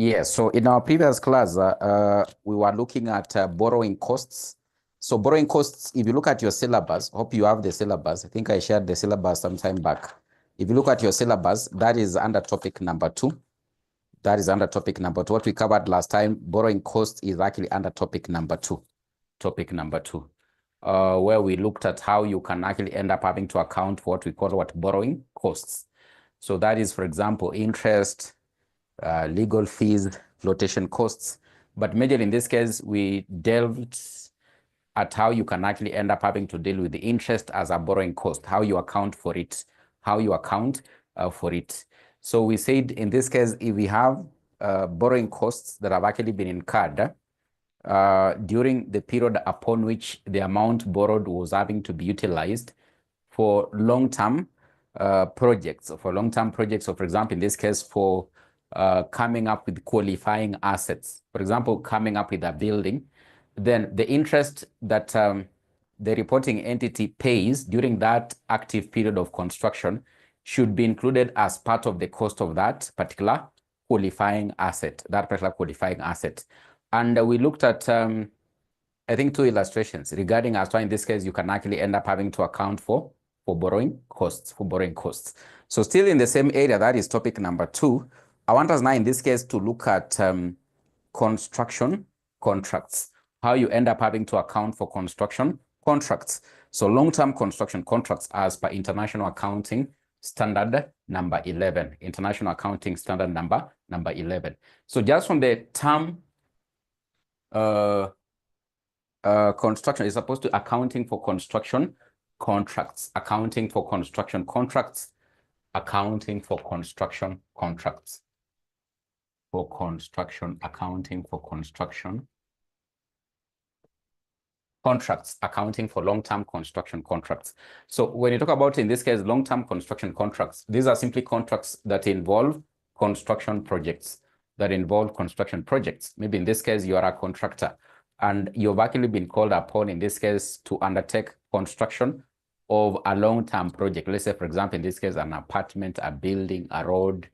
Yes, so in our previous class, we were looking at borrowing costs. So borrowing costs, if you look at your syllabus, hope you have the syllabus. I think I shared the syllabus some time back. If you look at your syllabus, that is under topic number 2. That is under topic number 2. What we covered last time, borrowing costs, is actually under topic number 2. Topic number 2, where we looked at how you can actually end up having to account for what we call borrowing costs. So that is, for example, interest, legal fees, flotation costs. But majorly in this case, we delved at how you can actually end up having to deal with the interest as a borrowing cost, how you account for it, for it. So we said in this case, if we have borrowing costs that have actually been incurred during the period upon which the amount borrowed was having to be utilized for long-term projects. So for example, in this case, for coming up with qualifying assets, for example, coming up with a building, then the interest that the reporting entity pays during that active period of construction should be included as part of the cost of that particular qualifying asset, And we looked at, I think, 2 illustrations regarding as why in this case, you can actually end up having to account for borrowing costs, So still in the same area, that is topic number 2. I want us now in this case to look at construction contracts, how you end up having to account for construction contracts. So long-term construction contracts as per International Accounting Standard number 11, International Accounting Standard number 11. So just from the term construction is supposed to accounting for construction contracts, accounting for construction contracts, accounting for construction contracts, accounting for construction contracts, accounting for long-term construction contracts. So when you talk about, in this case, long-term construction contracts, these are simply contracts that involve construction projects, Maybe in this case, you are a contractor and you've actually been called upon, in this case, to undertake construction of a long-term project. Let's say, for example, in this case, an apartment, a building, a road.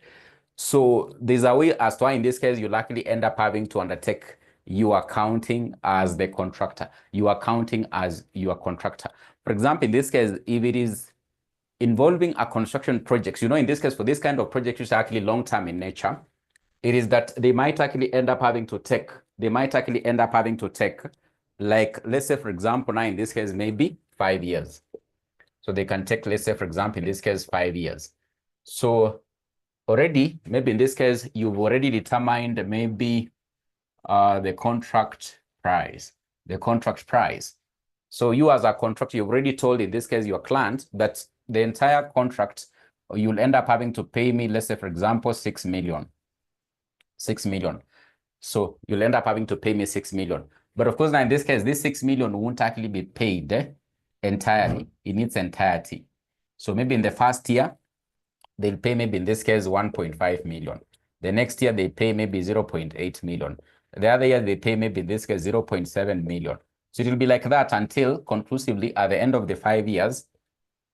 So there's a way as to why, in this case, you'll actually end up having to undertake your accounting as the contractor. You are accounting as your contractor. For example, in this case, if it is involving a construction project, in this case, for this kind of project, which is actually long-term in nature, it is that they might actually end up having to take, like, let's say, for example, now in this case, maybe 5 years. So they can take, let's say, for example, in this case, 5 years. So already, maybe in this case, you've already determined maybe the contract price. So you as a contractor, you've already told, in this case, your client that the entire contract, you'll end up having to pay me, let's say, for example, 6 million. So you'll end up having to pay me 6 million. But of course, now in this case, this 6 million won't actually be paid entirely in its entirety. So maybe in the first year, they'll pay maybe in this case 1.5 million. The next year, they pay maybe 0.8 million. The other year, they pay maybe in this case 0.7 million. So it will be like that until conclusively at the end of the 5 years,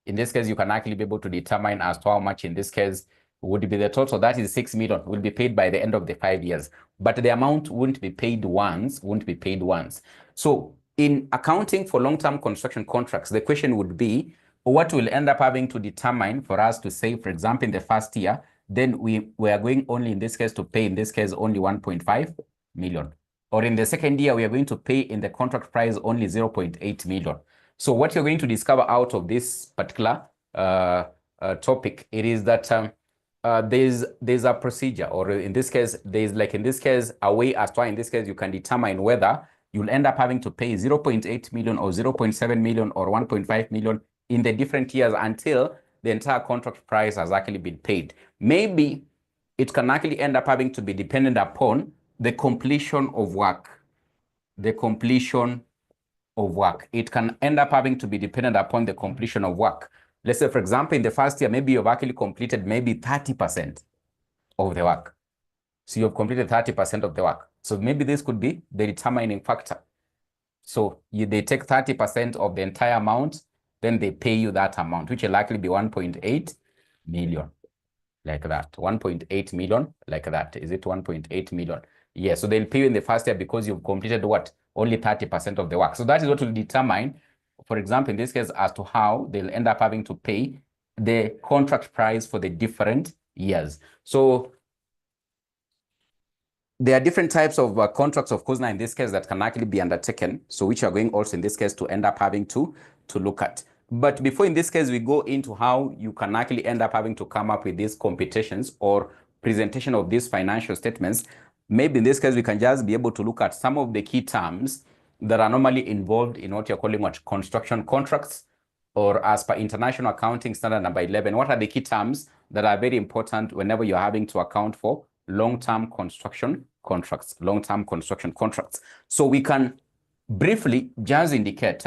in this case, you can actually be able to determine as to how much in this case would be the total. That is 6 million will be paid by the end of the 5 years. But the amount won't be paid once, So in accounting for long-term construction contracts, the question would be, what will end up having to determine for us to say, for example, in the first year, then we are going only in this case to pay, in this case, only 1.5 million. Or in the second year, we are going to pay in the contract price only 0.8 million. So what you're going to discover out of this particular topic, it is that there's a procedure, or in this case, there's a way as to why in this case you can determine whether you'll end up having to pay 0.8 million or 0.7 million or 1.5 million in the different years until the entire contract price has actually been paid. Maybe it can actually end up having to be dependent upon the completion of work. It can end up having to be dependent upon the completion of work. Let's say, for example, in the first year, maybe you've actually completed maybe 30% of the work. So you've completed 30% of the work. So maybe this could be the determining factor. So they take 30% of the entire amount, then they pay you that amount, which will likely be 1.8 million. like that. 1.8 million, like that. Is it 1.8 million? Yeah, so they'll pay you in the first year because you've completed what? Only 30% of the work. So that is what will determine, for example, in this case, as to how they'll end up having to pay the contract price for the different years. So there are different types of contracts, of course, now in this case that can actually be undertaken. So which are going also in this case to end up having to look at. But before in this case, we go into how you can actually end up having to come up with these computations or presentation of these financial statements. Maybe in this case, we can just be able to look at some of the key terms that are normally involved in what you're calling what construction contracts, or as per International Accounting Standard number 11, what are the key terms that are very important whenever you're having to account for long-term construction contracts, long-term construction contracts. So we can briefly just indicate,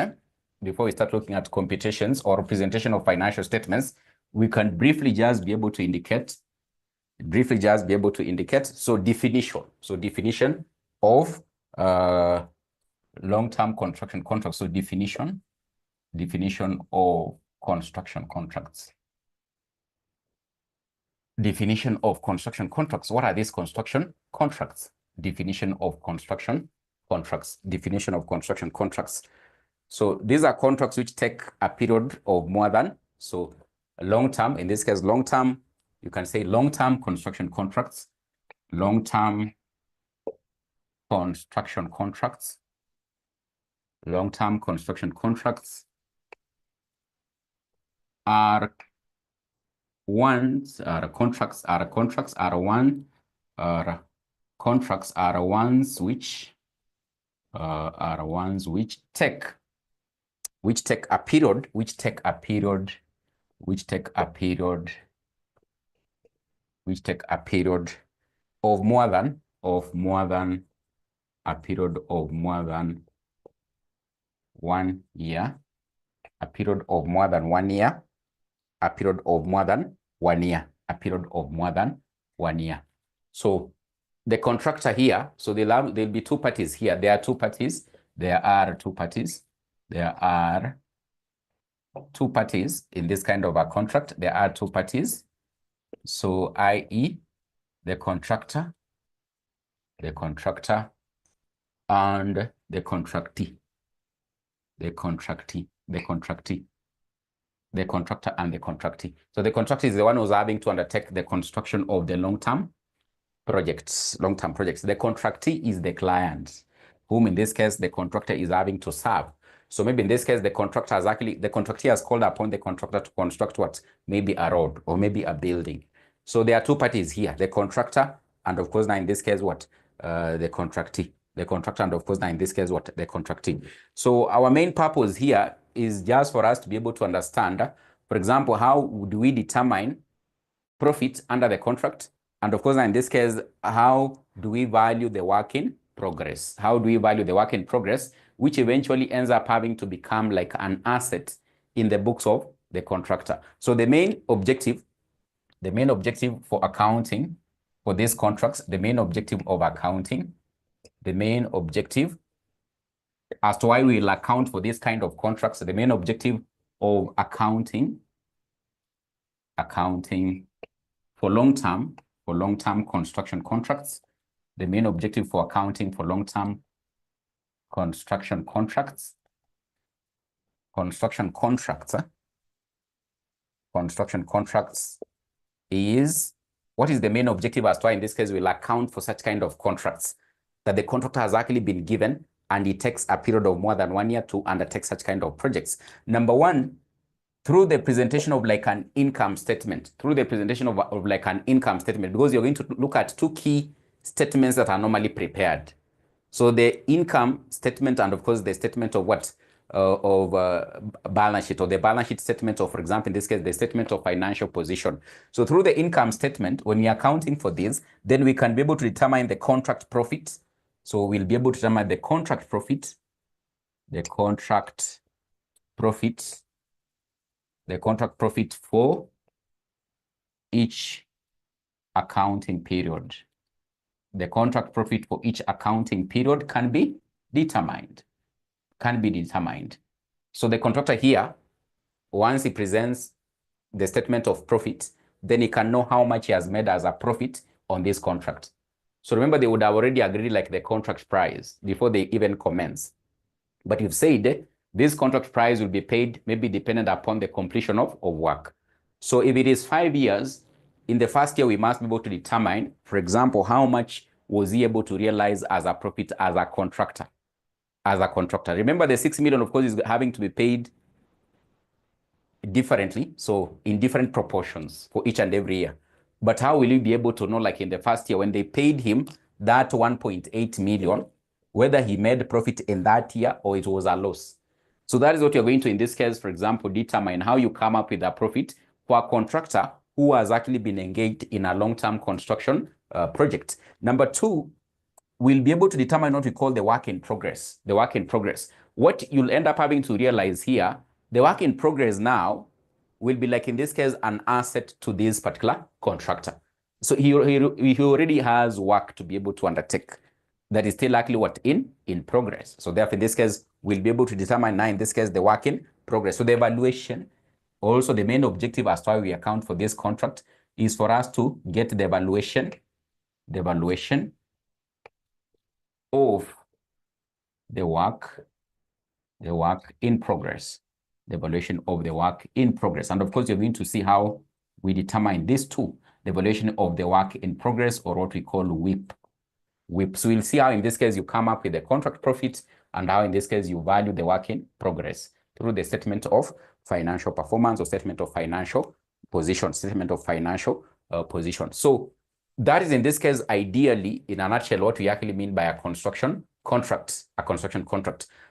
before we start looking at computations or presentation of financial statements, we can briefly just be able to indicate, so definition of long-term construction contracts. So definition of construction contracts. Definition of construction contracts. What are these construction contracts? Definition of construction contracts. Definition of construction contracts. So these are contracts which take a period of more than, so long-term, in this case, long-term, you can say long-term construction contracts, long-term construction contracts, long-term construction contracts are ones, contracts are ones which take a period of more than a period of more than 1 year, a period of more than 1 year, a period of more than 1 year, a period of more than 1 year. So the contractor here, so there'll be two parties here. There are two parties in this kind of a contract. There are two parties. So i.e. the contractor and the contractee. The contractor and the contractee. So the contractor is the one who's having to undertake the construction of the long-term projects. The contractee is the client, whom in this case the contractor is having to serve. So maybe in this case the contractee has called upon the contractor to construct what? Maybe a road or maybe a building. So there are two parties here, the contractor and of course now in this case what? The contractee. The contractor and of course now in this case what? The contractee. So our main purpose here is just for us to be able to understand, for example, how do we determine profit under the contract? And of course, now in this case, how do we value the work in progress? How do we value the work in progress, which eventually ends up having to become like an asset in the books of the contractor? So the main objective for accounting for these contracts, the main objective as to why we will account for this kind of contracts, the main objective of accounting for long-term construction contracts, the main objective for accounting for long-term construction contracts is, what is the main objective as to why in this case we'll account for such kind of contracts, that the contractor has actually been given and it takes a period of more than 1 year to undertake such kind of projects. Number one, through the presentation of like an income statement, because you're going to look at two key statements that are normally prepared. So the income statement and of course the statement of what? Balance sheet, or the balance sheet statement of, for example, in this case, the statement of financial position. So through the income statement, when we're accounting for this, then we can be able to determine the contract profit. So we'll be able to determine the contract profit for each accounting period. The contract profit for each accounting period can be determined. So the contractor here, once he presents the statement of profit, then he can know how much he has made as a profit on this contract. So remember, they would have already agreed like the contract price before they even commence. But you've said this contract price will be paid maybe dependent upon the completion of work. So if it is 5 years, in the first year, we must be able to determine, for example, how much was he able to realize as a profit as a contractor. Remember, the 6 million, of course, is having to be paid differently, so in different proportions for each and every year. But how will you be able to know, like in the first year, when they paid him that 1.8 million, whether he made profit in that year or it was a loss? So that is what you're going to, in this case, for example, determine how you come up with a profit for a contractor who has actually been engaged in a long-term construction project. Number two, we'll be able to determine what we call the work in progress. The work in progress. What you'll end up having to realize here, the work in progress now will be, like in this case, an asset to this particular contractor. So he already has work to be able to undertake that is still actually what? In progress. So therefore, in this case, we'll be able to determine now, in this case, the work in progress. So the evaluation, also the main objective as to why we account for this contract, is for us to get the evaluation of the work in progress. The evaluation of the work in progress. And of course, you're going to see how we determine this too, the evaluation of the work in progress, or what we call WIP. So we'll see how in this case you come up with the contract profit, and how in this case you value the work in progress through the statement of financial performance or statement of financial position, So that is, in this case, ideally, in a nutshell, what we actually mean by a construction contract.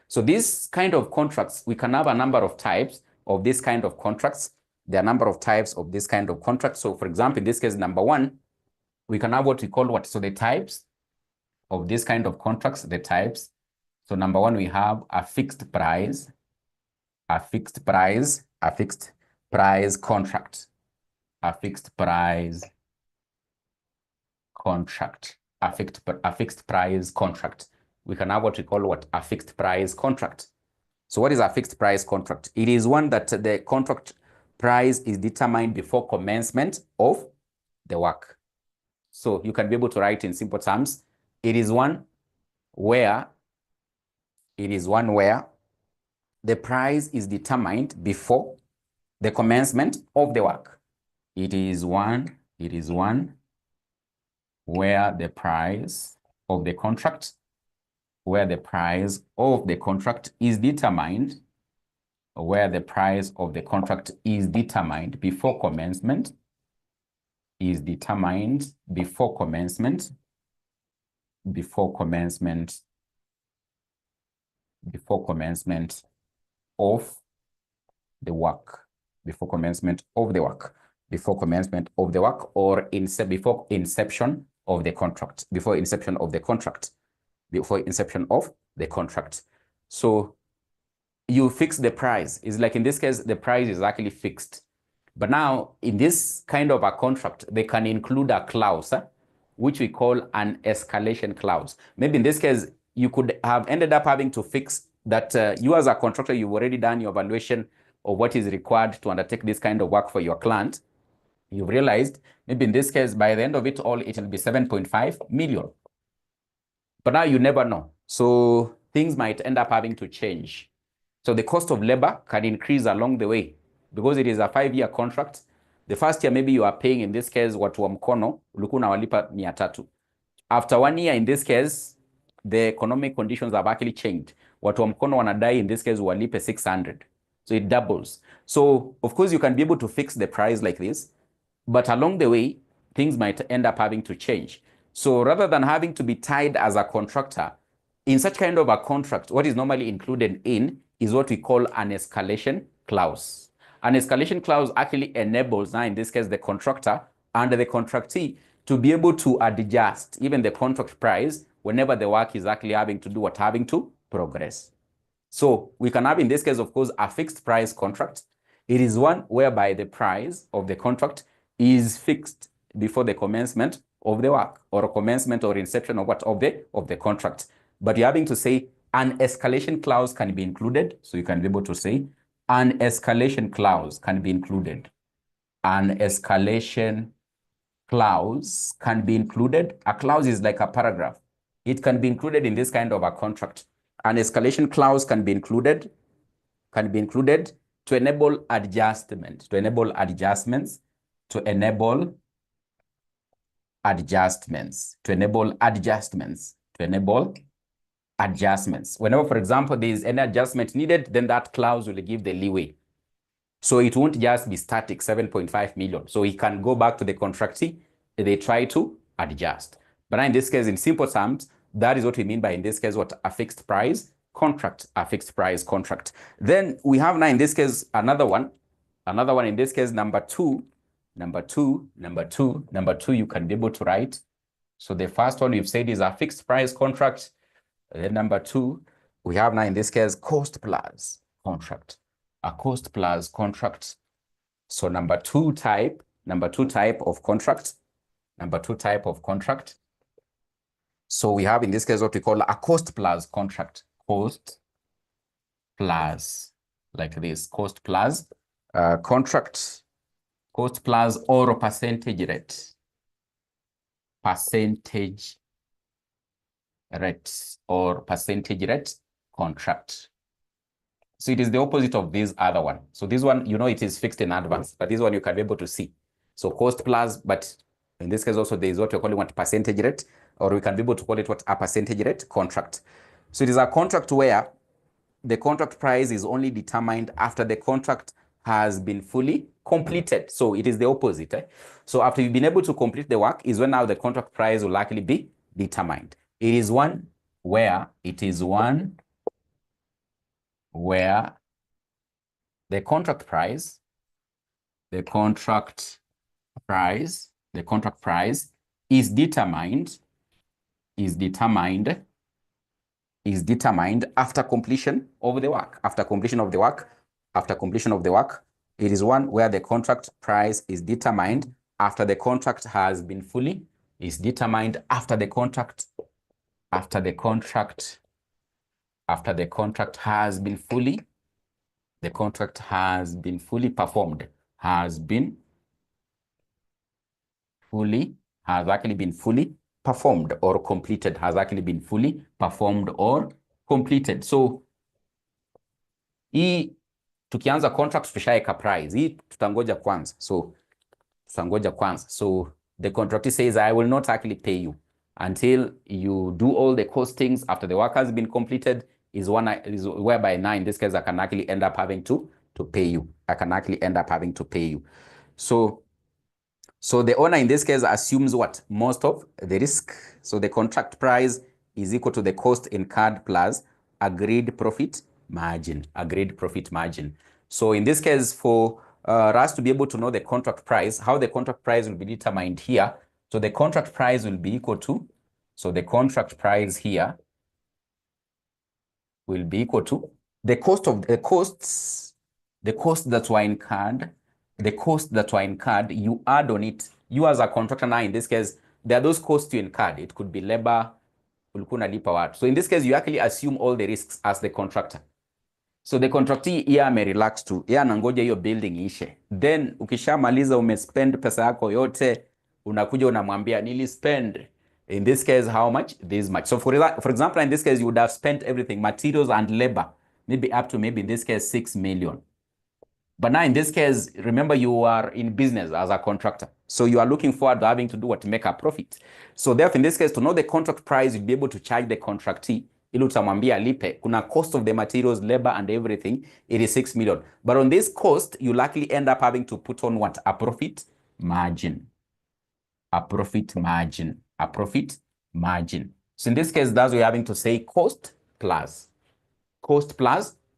So this kind of contracts, we can have a number of types of this kind of contracts. There are a number of types of this kind of contracts. So for example, in this case, number one, we can have what we call what? So the types of this kind of contracts, the types. So number one, we have a fixed price contract, a fixed price contract. We can have what we call what? A fixed price contract. So what is a fixed price contract? It is one that the contract price is determined before commencement of the work. So you can be able to write in simple terms, it is one where the price is determined before the commencement of the work. It is one where the price of the contract is determined before commencement of the work, or before inception of the contract. So you fix the price. It's like in this case, the price is actually fixed. But now in this kind of a contract, they can include a clause, which we call an escalation clause. Maybe in this case, you could have ended up having to fix that you as a contractor, you've already done your evaluation of what is required to undertake this kind of work for your client. You've realized maybe in this case, by the end of it all, it will be 7.5 million. But now you never know. So things might end up having to change. So the cost of labor can increase along the way because it is a 5-year contract. The first year, maybe you are paying, in this case, watu wa mkono, ulikuwa unawalipa 300. After 1 year, in this case, the economic conditions have actually changed. Watu wa mkono wanadai, in this case, walipe 600. So it doubles. So, of course, you can be able to fix the price like this, but along the way, things might end up having to change. So rather than having to be tied as a contractor, in such kind of a contract, what is normally included in is what we call an escalation clause. An escalation clause actually enables, now in this case, the contractor and the contractee to be able to adjust even the contract price whenever the work is actually having to progress. So we can have, in this case, of course, a fixed price contract. It is one whereby the price of the contract is fixed before the commencement of the work, or commencement or inception of the contract. But you're having to say an escalation clause can be included. So you can be able to say an escalation clause can be included. an escalation clause can be included. A clause is like a paragraph. It can be included in this kind of a contract. An escalation clause can be included to enable adjustment, to enable adjustments, to enable adjustments, to enable adjustments, to enable adjustments. Whenever, for example, there is any adjustment needed, then that clause will give the leeway. So it won't just be static 7.5 million. So he can go back to the contractee, they try to adjust. But in this case, in simple terms, that is what we mean by, in this case, what? A fixed price contract, a fixed price contract. Then we have now in this case, another one in this case, number two, you can be able to write. So the first one we've said is a fixed price contract. Then number two, we have now in this case, cost plus contract, a cost plus contract. So number two type of contract, So we have in this case what we call a cost plus contract, cost plus, like this, cost plus contract, cost plus or percentage rate or percentage rate contract. So it is the opposite of this other one. So this one, you know, it is fixed in advance, but this one you can be able to see. So cost plus, but in this case also there is what we're calling what percentage rate, or we can be able to call it what a percentage rate contract. So it is a contract where the contract price is only determined after the contract has been fully completed. So it is the opposite. So after you've been able to complete the work is when now the contract price will likely be determined. It is one where the contract price is determined after completion of the work. After completion of the work, it is one where the contract price is determined after the contract has been fully, after the contract has been fully, performed, has actually been fully performed or completed, So hii tukianza contract tushaeka price, hii tutangoja kwanza. So the contractor says, I will not actually pay you until you do all the costings after the work has been completed, is whereby now in this case I can actually end up having to pay you. So the owner in this case assumes what? Most of the risk. So the contract price is equal to the cost incurred plus agreed profit margin. So in this case, for us to be able to know the contract price, how the contract price will be determined here. So the contract price will be equal to, the costs that were incurred, you add on it. You as a contractor now, in this case, there are those costs you incurred. It could be labor, so in this case, you actually assume all the risks as the contractor. So the contractee here may relax tu, yeye anangoja hiyo building ishe. Then ukishamaliza umespend pesa yako yote, unakuja unamwambia nilispend, in this case how much? This much. So for example, in this case you would have spent everything, materials and labor, maybe up to in this case 6 million. But now in this case, remember you are in business as a contractor. So you are looking forward to having to do what? To make a profit. So therefore in this case, to know the contract price, you'll be able to charge the contractee. Ili utamwambia lipe, kuna cost of the materials, labor and everything, it is 6 million. But on this cost, you likely end up having to put on what? A profit margin. So in this case, that's why you're having to say cost plus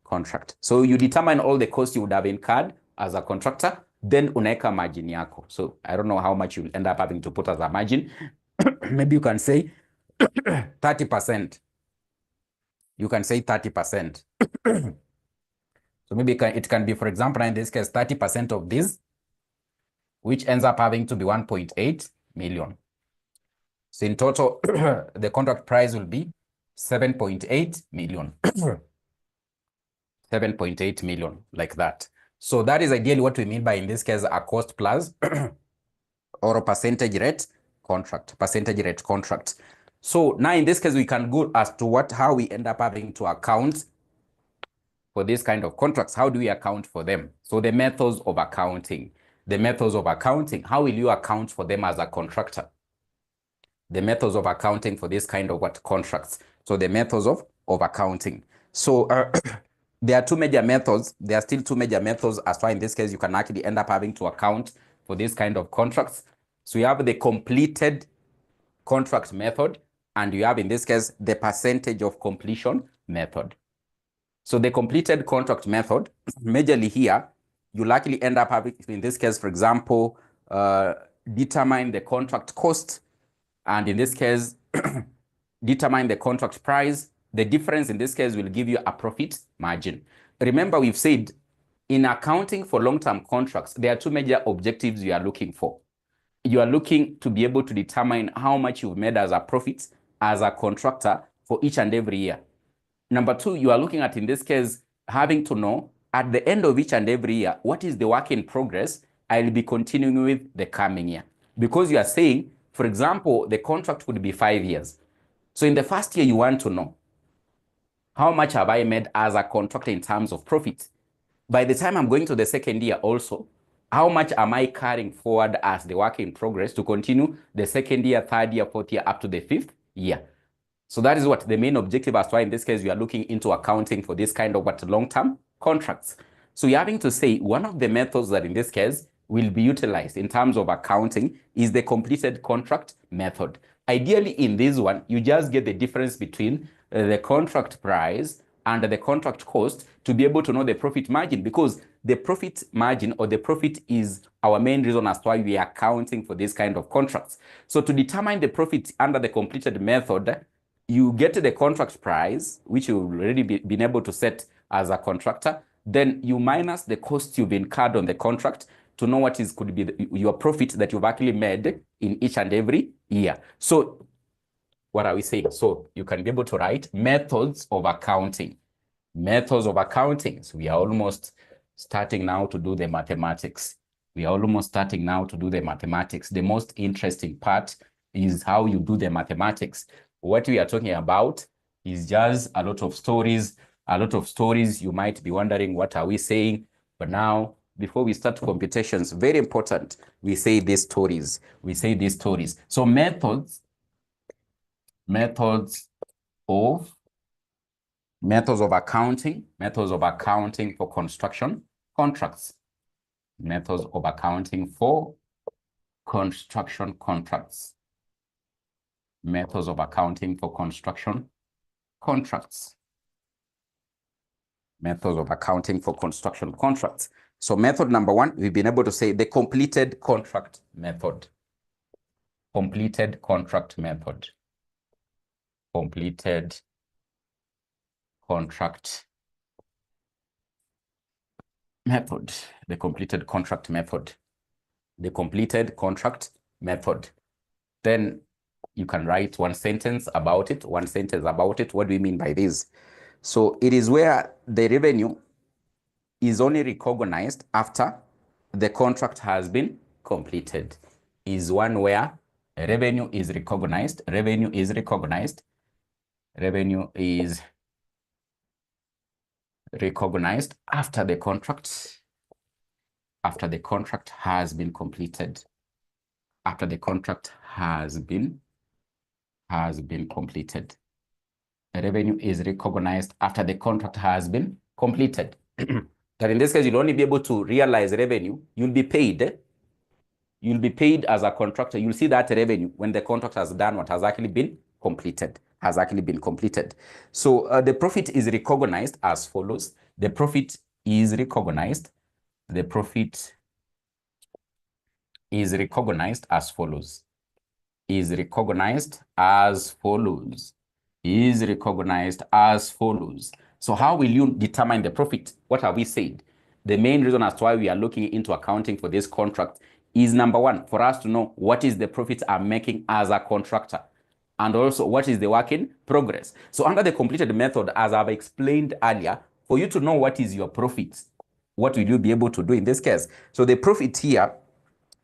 contract. So you determine all the costs you would have incurred as a contractor, then unaeka margin yako. So I don't know how much you'll end up having to put as a margin. Maybe you can say 30%. You can say 30%. So maybe it can be, for example, in this case, 30% of this, which ends up having to be 1.8 million. So in total, the contract price will be 7.8 million. 7.8 million, like that. So that is ideally what we mean by, in this case, a cost plus or a percentage rate contract. So now in this case, we can go as to how we end up having to account for this kind of contracts. How do we account for them? So the methods of accounting. How will you account for them as a contractor? The methods of accounting for this kind of contracts. So the methods of accounting. So there are two major methods. There are still two major methods as far in this case you can actually end up having to account for this kind of contracts. So you have the completed contract method, and you have in this case the percentage of completion method. So the completed contract method, majorly here, you'll actually end up having, in this case, for example, determine the contract cost, and in this case, determine the contract price. The difference in this case will give you a profit margin. Remember, we've said in accounting for long-term contracts, there are two major objectives you are looking for. You are looking to be able to determine how much you've made as a profit as a contractor for each and every year. Number two, you are looking at, in this case, having to know at the end of each and every year, what is the work in progress I'll be continuing with the coming year. Because you are saying, for example, the contract would be 5 years. So in the first year, you want to know, how much have I made as a contractor in terms of profit? By the time I'm going to the second year also, how much am I carrying forward as the work in progress to continue the second year, third year, fourth year, up to the fifth year? So that is what the main objective, as why in this case, we are looking into accounting for this kind of long-term contracts. So you're having to say one of the methods that in this case will be utilized in terms of accounting is the completed contract method. Ideally, in this one, you just get the difference between the contract price and the contract cost to be able to know the profit margin, because the profit margin or the profit is our main reason as to why we are accounting for this kind of contracts. So to determine the profit under the completed method, you get the contract price, which you've already been able to set as a contractor. Then you minus the cost you've incurred on the contract to know what could be your profit that you've actually made in each and every year. So what are we saying? So you can be able to write methods of accounting. Methods of accounting. So we are almost starting now to do the mathematics. The most interesting part is how you do the mathematics. What we are talking about is just a lot of stories. You might be wondering, what are we saying? But now, before we start computations, very important, we say these stories. So methods of accounting for construction contracts. Methods of accounting for construction contracts. Methods of accounting for construction contracts. Methods of accounting for construction contracts. So method number one, we've been able to say the completed contract method. Completed contract method. Completed contract method. The completed contract method. The completed contract method. Then you can write one sentence about it. What do we mean by this? So it is where the revenue is only recognized after the contract has been completed. Is one where revenue is recognized. Revenue is recognized after the contract has been completed. After the contract has been completed. Revenue is recognized after the contract has been completed. That in this case, you'll only be able to realize revenue. You'll be paid. You'll be paid as a contractor. You'll see that revenue when the contract has done what has actually been completed. So the profit is recognized as follows. The profit is recognized as follows. So how will you determine the profit? What have we said? The main reason as to why we are looking into accounting for this contract is, number one, for us to know what is the profit I'm making as a contractor, and also what is the work in progress. So under the completed method, as I've explained earlier, for you to know what is your profit, what will you be able to do in this case? So the profit here,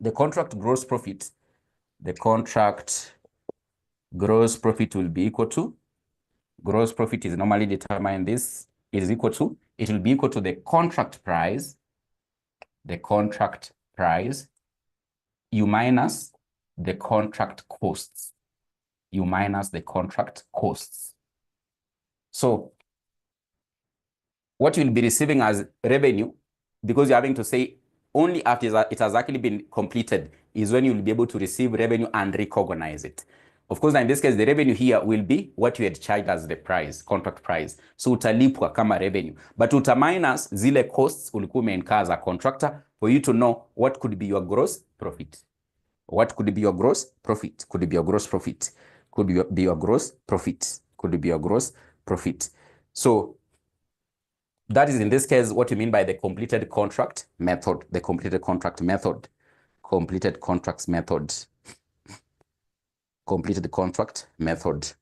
the contract gross profit will be equal to, gross profit is normally determined, this is equal to, it will be equal to the contract price, you minus the contract costs, So what you'll be receiving as revenue, because you're having to say only after it has actually been completed, is when you'll be able to receive revenue and recognize it. Of course, in this case, the revenue here will be what you had charged as the price, contract price. So utalipwa kama revenue. But minus zile costs ulikuwa umeincur as a contractor for you to know what could be your gross profit. What could be your gross profit? Could be your gross profit. Could be your gross profit. Could be your gross profit. So that is in this case what you mean by the completed contract method, the completed contract method, completed contracts method, completed contract method.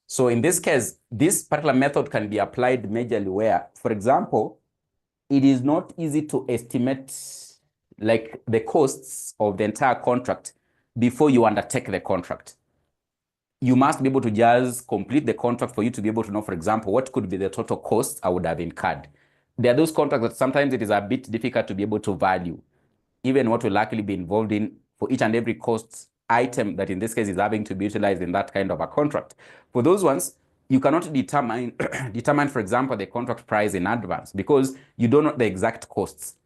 So in this case, this particular method can be applied majorly where, for example, it is not easy to estimate like the costs of the entire contract before you undertake the contract. You must be able to just complete the contract for you to be able to know, for example, what could be the total costs I would have incurred. There are those contracts that sometimes it is a bit difficult to be able to value, even what will likely be involved in for each and every cost item that in this case is having to be utilized in that kind of a contract. For those ones, you cannot determine, for example, the contract price in advance because you don't know the exact costs.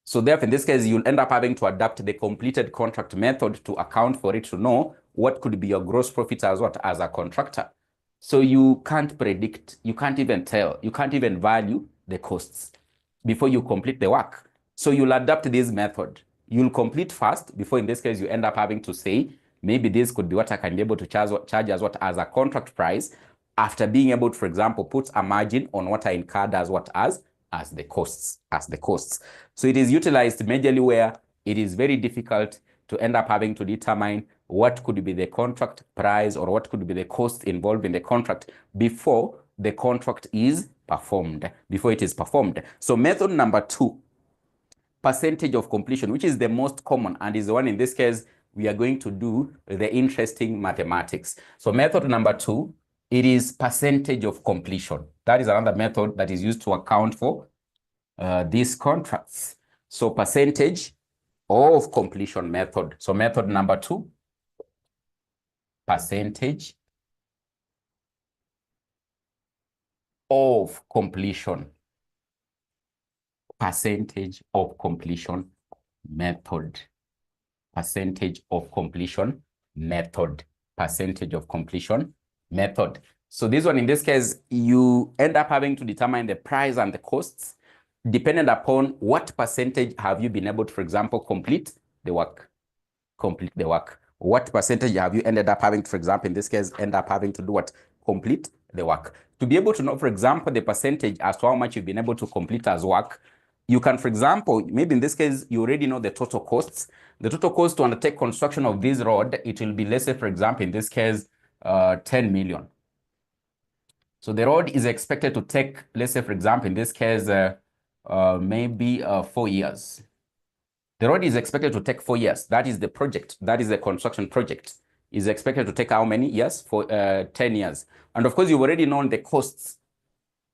So therefore, in this case, you'll end up having to adapt the completed contract method to account for it to know what could be your gross profit as a contractor. So you can't predict, you can't even tell, you can't even value the costs before you complete the work. So you'll adapt this method. You'll complete first before, in this case, you end up having to say, maybe this could be what I can be able to charge as a contract price after being able to, for example, put a margin on what I incurred as the costs, So it is utilized majorly where it is very difficult to end up having to determine what could be the contract price or what could be the cost involved in the contract before the contract is performed, before it is performed. So method number 2, percentage of completion, which is the most common and is the one in this case we are going to do the interesting mathematics. So method number 2, it is percentage of completion. That is another method that is used to account for these contracts. So percentage of completion method. So method number 2, percentage of completion. Percentage of completion method. Percentage of completion method. Percentage of completion method. So this one, in this case, you end up having to determine the price and the costs depending upon what percentage have you been able to, for example, complete the work. What percentage have you ended up having to, for example, in this case, end up having to do what? Complete the work. To be able to know, for example, the percentage as to how much you've been able to complete as work, you can, for example, maybe in this case, you already know the total costs. The total cost to undertake construction of this road, it will be, let's say, for example, in this case, 10 million. So the road is expected to take, let's say, for example, in this case, maybe 4 years. The road is expected to take 4 years. That is the project. That is the construction project. Is expected to take how many years? For 10 years. And of course, you've already known the costs.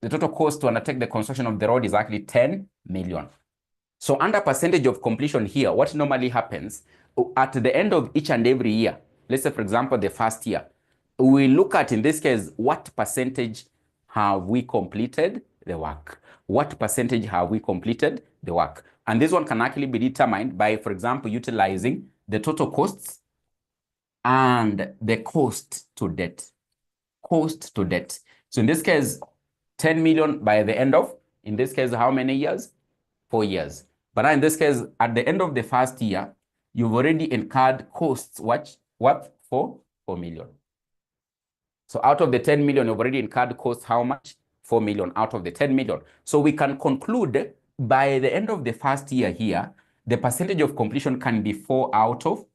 The total cost to undertake the construction of the road is actually 10 million. So under percentage of completion here, what normally happens at the end of each and every year, let's say, for example, the first year, we look at, in this case, what percentage have we completed the work? What percentage have we completed the work? And this one can actually be determined by, for example, utilizing the total costs and the cost to debt. Cost to debt. So in this case, 10 million by the end of, in this case, how many years? 4 years. But now in this case, at the end of the first year, you've already incurred costs, what? 4 million. So out of the 10 million, you've already incurred costs, how much? 4 million out of the 10 million. So we can conclude by the end of the first year here, the percentage of completion can be 4 out of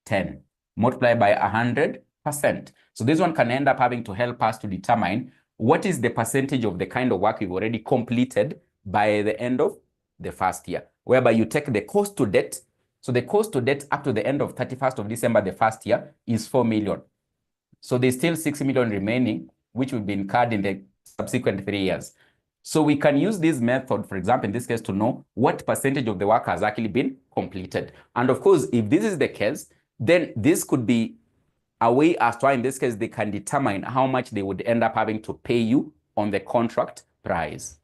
10, multiplied by 100%. So this one can end up having to help us to determine what is the percentage of the kind of work we've already completed by the end of the first year, whereby you take the cost to debt. So the cost to debt up to the end of 31st of December, the first year, is 4 million. So there's still 6 million remaining, which will be incurred in the subsequent 3 years. So we can use this method, for example, in this case, to know what percentage of the work has actually been completed. And of course, if this is the case, then this could be a way as to, in this case, they can determine how much they would end up having to pay you on the contract price.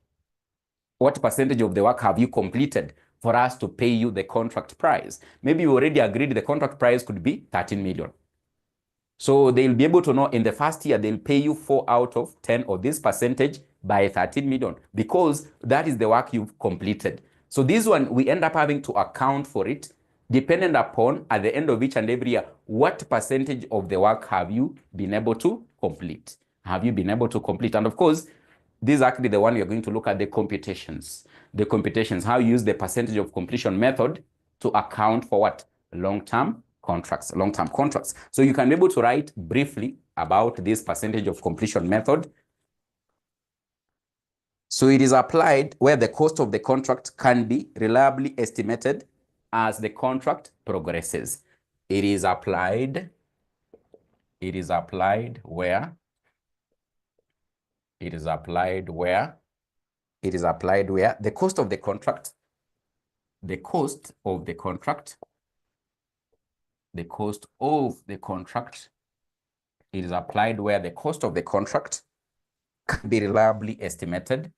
What percentage of the work have you completed for us to pay you the contract price? Maybe you already agreed the contract price could be 13 million. So they'll be able to know in the first year, they'll pay you 4 out of 10 of this percentage by 13 million because that is the work you've completed. So this one, we end up having to account for it dependent upon, at the end of each and every year, what percentage of the work have you been able to complete? Have you been able to complete? And of course, this is actually the one you're going to look at, the computations. The computations, how you use the percentage of completion method to account for what? Long-term contracts, long-term contracts. So you can be able to write briefly about this percentage of completion method. So it is applied where the cost of the contract can be reliably estimated as the contract progresses. It is applied where the cost of the contract, it is applied where the cost of the contract can be reliably estimated,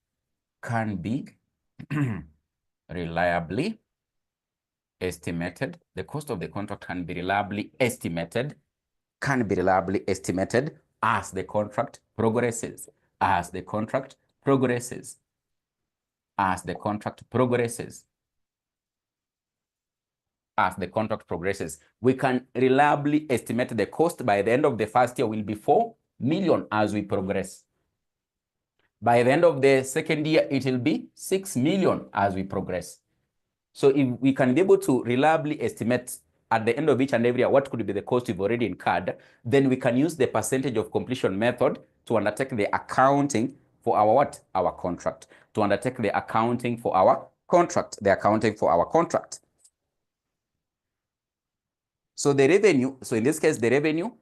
the cost of the contract can be reliably estimated as the contract progresses, we can reliably estimate the cost by the end of the first year will be 4 million as we progress. By the end of the second year, it will be 6 million as we progress. So if we can be able to reliably estimate at the end of each and every year what could be the cost we've already incurred, then we can use the percentage of completion method to undertake the accounting for our what? Our contract. To undertake the accounting for our contract. So the revenue, so in this case, the revenue,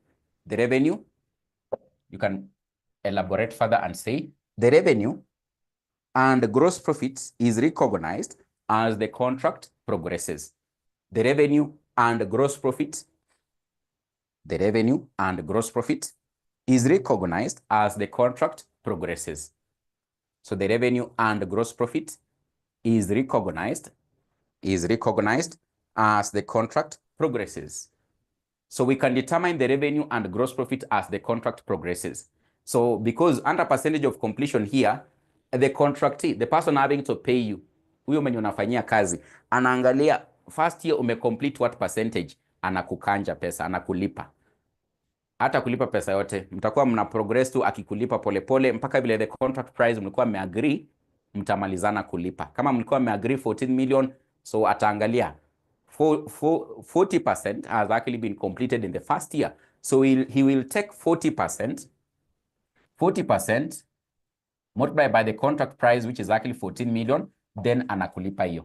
you can elaborate further and say the revenue and the gross profits is recognized as the contract progresses. The revenue and the gross profit, is recognized as the contract progresses. So the revenue and the gross profit is recognized as the contract progresses. So we can determine the revenue and gross profit as the contract progresses. So because under percentage of completion here, the contractee, the person having to pay you, huyo mwenye unafanyia kazi, anaangalia first year umecomplete what percentage, anakukanja pesa, anakulipa. Hata kulipa pesa yote, mtakuwa mna progress tu akikulipa polepole mpaka vile the contract price mlikuwa mmeagree, mtamalizana kulipa. Kama mlikuwa mmeagree 14 million, so ataangalia 40% has actually been completed in the first year. So he will take 40% multiplied by the contract price, which is actually 14 million, then anakulipa hiyo.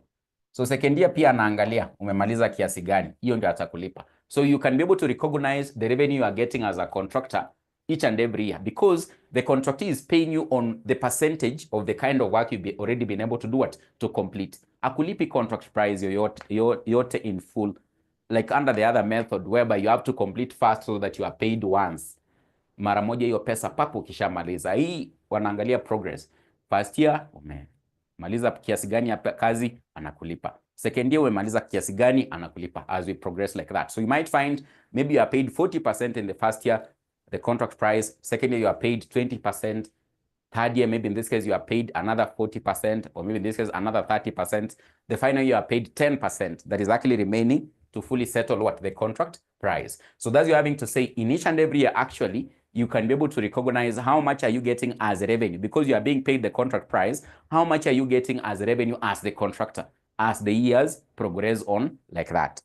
So second year pia anaangalia umemaliza kiasi gani, hiyo ndio atakulipa. So you can be able to recognize the revenue you are getting as a contractor each and every year because the contractor is paying you on the percentage of the kind of work you've already been able to do what? To complete. Akulipi contract price yote in full, like under the other method whereby you have to complete fast so that you are paid once. Mara moja hiyo pesa papo kishamaliza. Hii wanaangalia progress. First year umemaliza kiasi gani ya kazi, anakulipa. Second year umemaliza kiasi gani, anakulipa, as we progress like that. So you might find maybe you are paid 40% in the first year, the contract price. Second year you are paid 20%. Third year, maybe in this case, you are paid another 40%, or maybe in this case, another 30%. The final year, you are paid 10%. That is actually remaining to fully settle what? The contract price. So that's you're having to say in each and every year, actually, you can be able to recognize how much are you getting as revenue because you are being paid the contract price. How much are you getting as revenue as the contractor as the years progress on like that,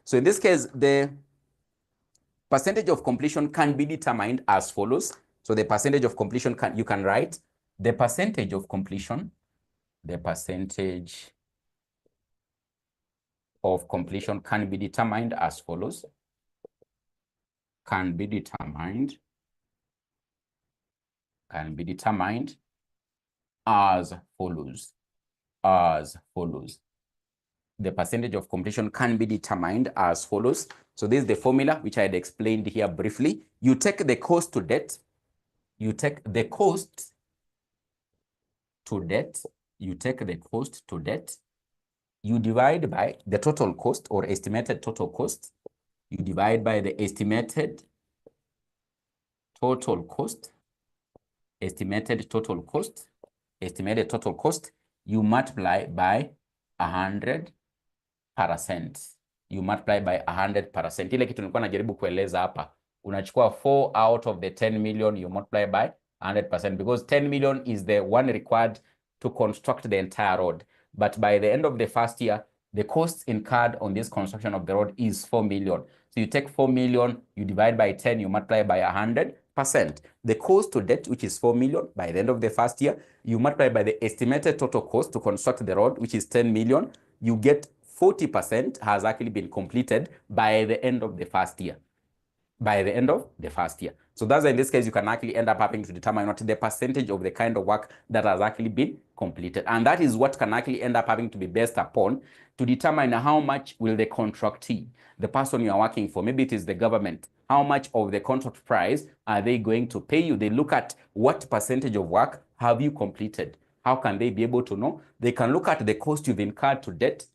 So in this case, the percentage of completion can be determined as follows. So the percentage of completion, you can write the percentage of completion, the percentage of completion can be determined as follows. Can be determined as follows. The percentage of completion can be determined as follows. So this is the formula which I had explained here briefly. You take the cost to debt. You take the cost to debt. You take the cost to debt. You divide by the total cost or estimated total cost. You divide by the estimated total cost. Estimated total cost. Estimated total cost. You multiply by 100%. You multiply by 100%. Ile kitu nilikuwa najaribu kueleza hapa. Unachukua 4 out of the 10 million, you multiply by 100% because 10 million is the one required to construct the entire road. But by the end of the first year, the costs incurred on this construction of the road is 4 million. So you take 4 million, you divide by 10, you multiply by 100%. The cost to debt, which is 4 million, by the end of the first year, you multiply by the estimated total cost to construct the road, which is 10 million. You get 40% has actually been completed by the end of the first year. By the end of the first year. So that's in this case, you can actually end up having to determine what the percentage of the kind of work that has actually been completed. And that is what can actually end up having to be based upon to determine how much will the contractee, the person you are working for, maybe it is the government, how much of the contract price are they going to pay you? They look at what percentage of work have you completed. How can they be able to know? They can look at the cost you've incurred to date.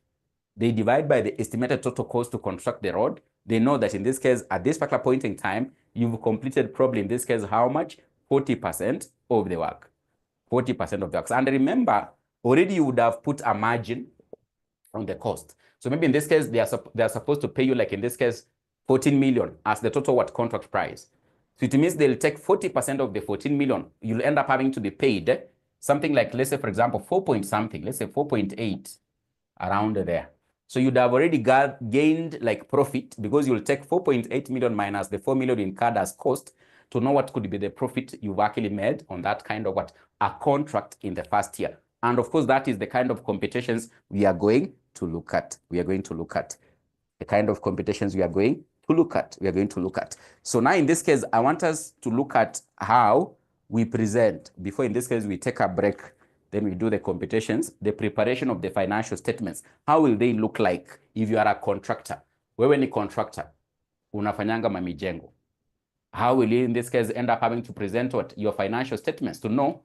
They divide by the estimated total cost to construct the road. They know that in this case, at this particular point in time, you've completed probably in this case, how much? 40% of the work. 40% of the work. And remember, already you would have put a margin on the cost. So maybe in this case, they are supposed to pay you, like in this case, 14 million as the total contract price. So it means they'll take 40% of the 14 million. You'll end up having to be paid something like, let's say, for example, 4 point something, let's say 4.8 around there. So you'd have already gained like profit because you'll take 4.8 million minus the 4 million incurred as cost to know what could be the profit you've actually made on that kind of a contract in the first year. And of course, that is the kind of computations we are going to look at. We are going to look at the kind of computations we are going to look at. So now in this case, I want us to look at how we present. Before in this case, we take a break. Then we do the computations, the preparation of the financial statements. How will they look like if you are a contractor? Wewe ni contractor, unafanyanga mamijengo. How will you in this case end up having to present your financial statements to know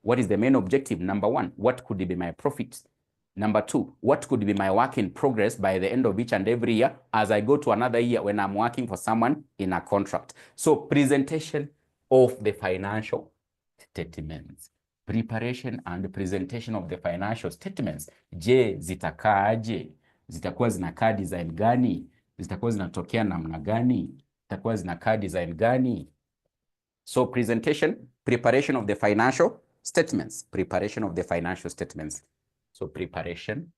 what is the main objective? Number one, what could be my profit? Number two, what could be my work in progress by the end of each and every year as I go to another year when I'm working for someone in a contract? So presentation of the financial statements. Preparation and presentation of the financial statements. Je, zitakaaje? Zitakuwa zinakaa design gani? Zitakuwa zinatokea namna gani? Zitakuwa zinakaa design gani? So preparation of the financial statements. Preparation of the financial statements. So preparation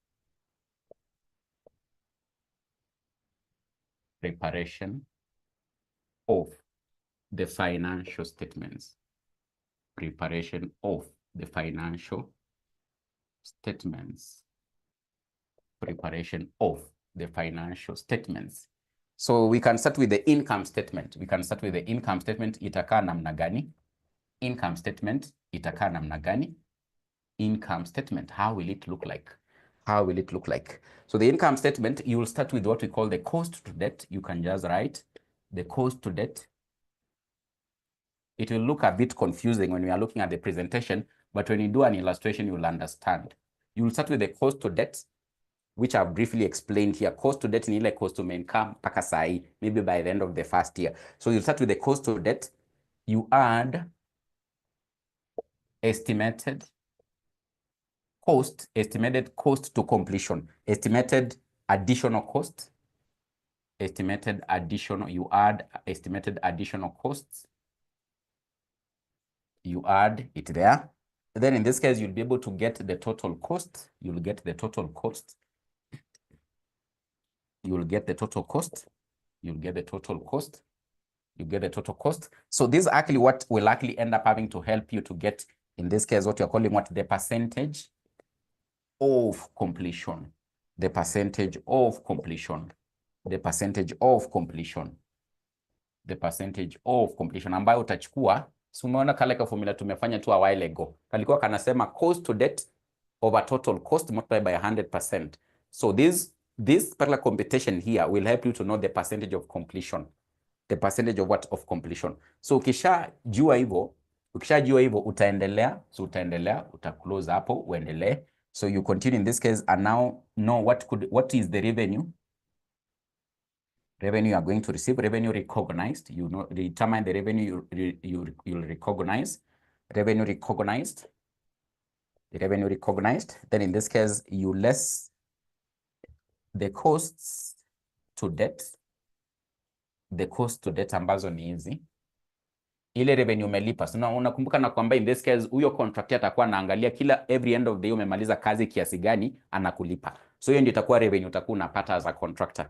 of the financial statements. Preparation of the financial statements. Preparation of the financial statements. So we can start with the income statement. Itakaa namna gani? Income statement itakaa namna gani? Income statement, how will it look like? So the income statement, you will start with what we call the cost to debt. You can just write the cost to debt. It will look a bit confusing when we are looking at the presentation, but when you do an illustration, you'll understand. You will start with the cost to debt, which I've briefly explained here. Cost to debt ni ile cost to income mpaka sai, maybe by the end of the first year. So you start with the cost to debt. You add estimated cost to completion, estimated additional cost, you add estimated additional costs. You add it there. Then in this case, you'll be able to get the total cost. You'll get the total cost. You get the total cost. So this is actually what will actually end up having to help you to get, in this case, what you're calling what? The percentage of completion. The percentage of completion. The percentage of completion. The percentage of completion ambayo utachukua. So umeona kale ka formula tumefanya tu a while ago. Kalikuwa kanasema cost to debt over total cost multiplied by 100%. So this particular computation here will help you to know the percentage of completion. The percentage of what? Of completion. So ukishajua hivyo utaendelea. So utaendelea, close hapo, uendelee. So you continue in this case and now know what is the revenue. Revenue you are going to receive, revenue recognized. You know, determine the revenue you'll recognize. Revenue recognized. The revenue recognized. Then in this case, you less the costs to debt. The cost to debt ambazo ni hizi. Ile revenue umelipa. So unakumbuka na kwamba in this case huyo contractor atakuwa anaangalia kila every end of the year umemaliza kazi kiasi gani anakulipa. So hiyo ndio itakuwa revenue utakuwa unapata as a contractor.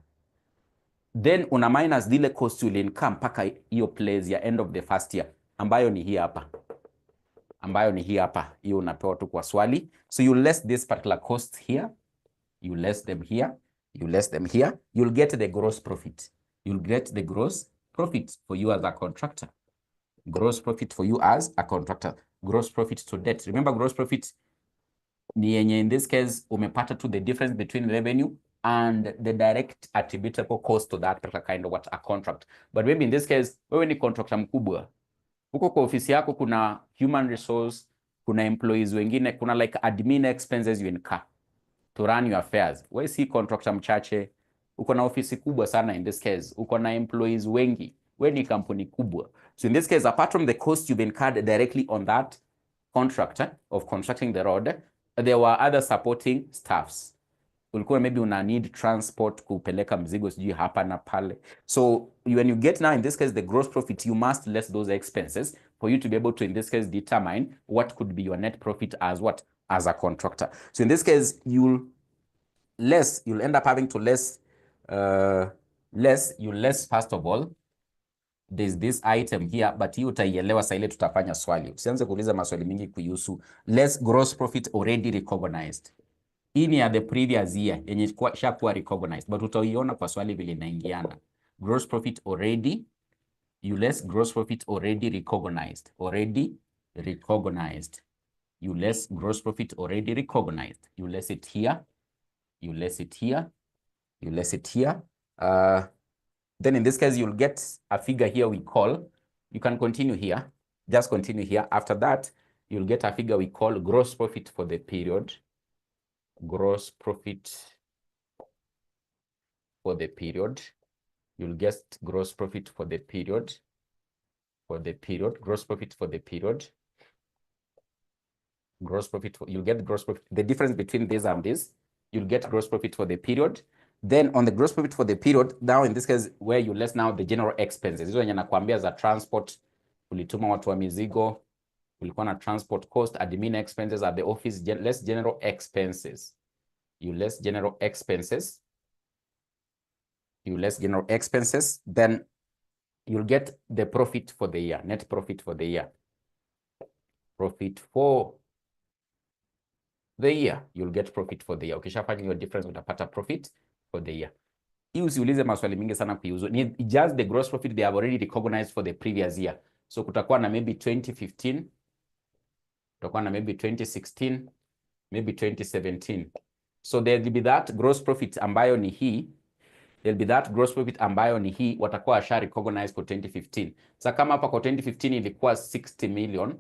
Then una minus zile cost you'll income mpaka hiyo place ya end of the first year ambayo ni hii hapa. Hiyo unapewa tu kwa swali. So you less this particular cost here. You less them here. You less them here. You'll get the gross profit. You'll get the gross profit for you as a contractor. Gross profit for you as a contractor. Gross profit to debt. Remember, gross profit ni yenye in this case umepata to the difference between revenue and the direct attributable cost to that particular kind of what a contract. But maybe in this case, wewe ni contractor mkubwa. Huko kwa ofisi yako kuna human resource, kuna employees wengine, kuna like admin expenses you incur to run your affairs. Wewe si contractor mchache, uko na ofisi kubwa sana in this case, uko na employees wengi, wewe ni kampuni kubwa. So in this case, apart from the cost you've incurred directly on that contractor of constructing the road, there were other supporting staffs. Ulikuwa maybe una need transport kupeleka mzigo sijui hapa na pale. So when you get now in this case the gross profit, you must less those expenses for you to be able to in this case determine what could be your net profit as what? As a contractor. So in this case you'll end up having to less first of all there's this item here, but hii utaielewa saa ile tutafanya swali. Usianze kuuliza maswali mingi kuhusu less gross profit already recognized. Hii ni ya the previous year yenye shakuwa recognized, but utaiona kwa swali vile inaingiana. Gross profit already, you less gross profit already recognized. Already recognized. You less gross profit already recognized. You less it here. You less it here. You less it here. Then in this case, you'll get a figure here we call, you can continue here, just continue here. After that, you'll get a figure we call gross profit for the period. Gross profit for the period. You'll get gross profit for the period. Gross profit for the period. Gross profit, you'll get gross profit. The difference between this and this, you'll get gross profit for the period. Then on the gross profit for the period, now in this case, where you less now the general expenses. Hizo yenye nakwambia za transport, ulituma watu wa mizigo, ulikuwa na transport cost, admin expenses at the office, less general expenses. You less general expenses. You less general expenses, then you'll get the profit for the year, net profit for the year. Profit for the year, you'll get profit for the year. Ukishafanya your difference utapata profit for the year. Hii usiulize maswali mingi sana kuiuzo. Ni just the gross profit they have already recognized for the previous year. So kutakuwa na maybe 2015, kutakuwa na maybe 2016, maybe 2017. So there'll be that gross profit ambayo ni hii. There'll be that gross profit ambayo ni hii watakuwa washa recognize for 2015. Sasa kama hapa kwa 2015 ilikuwa 60 million.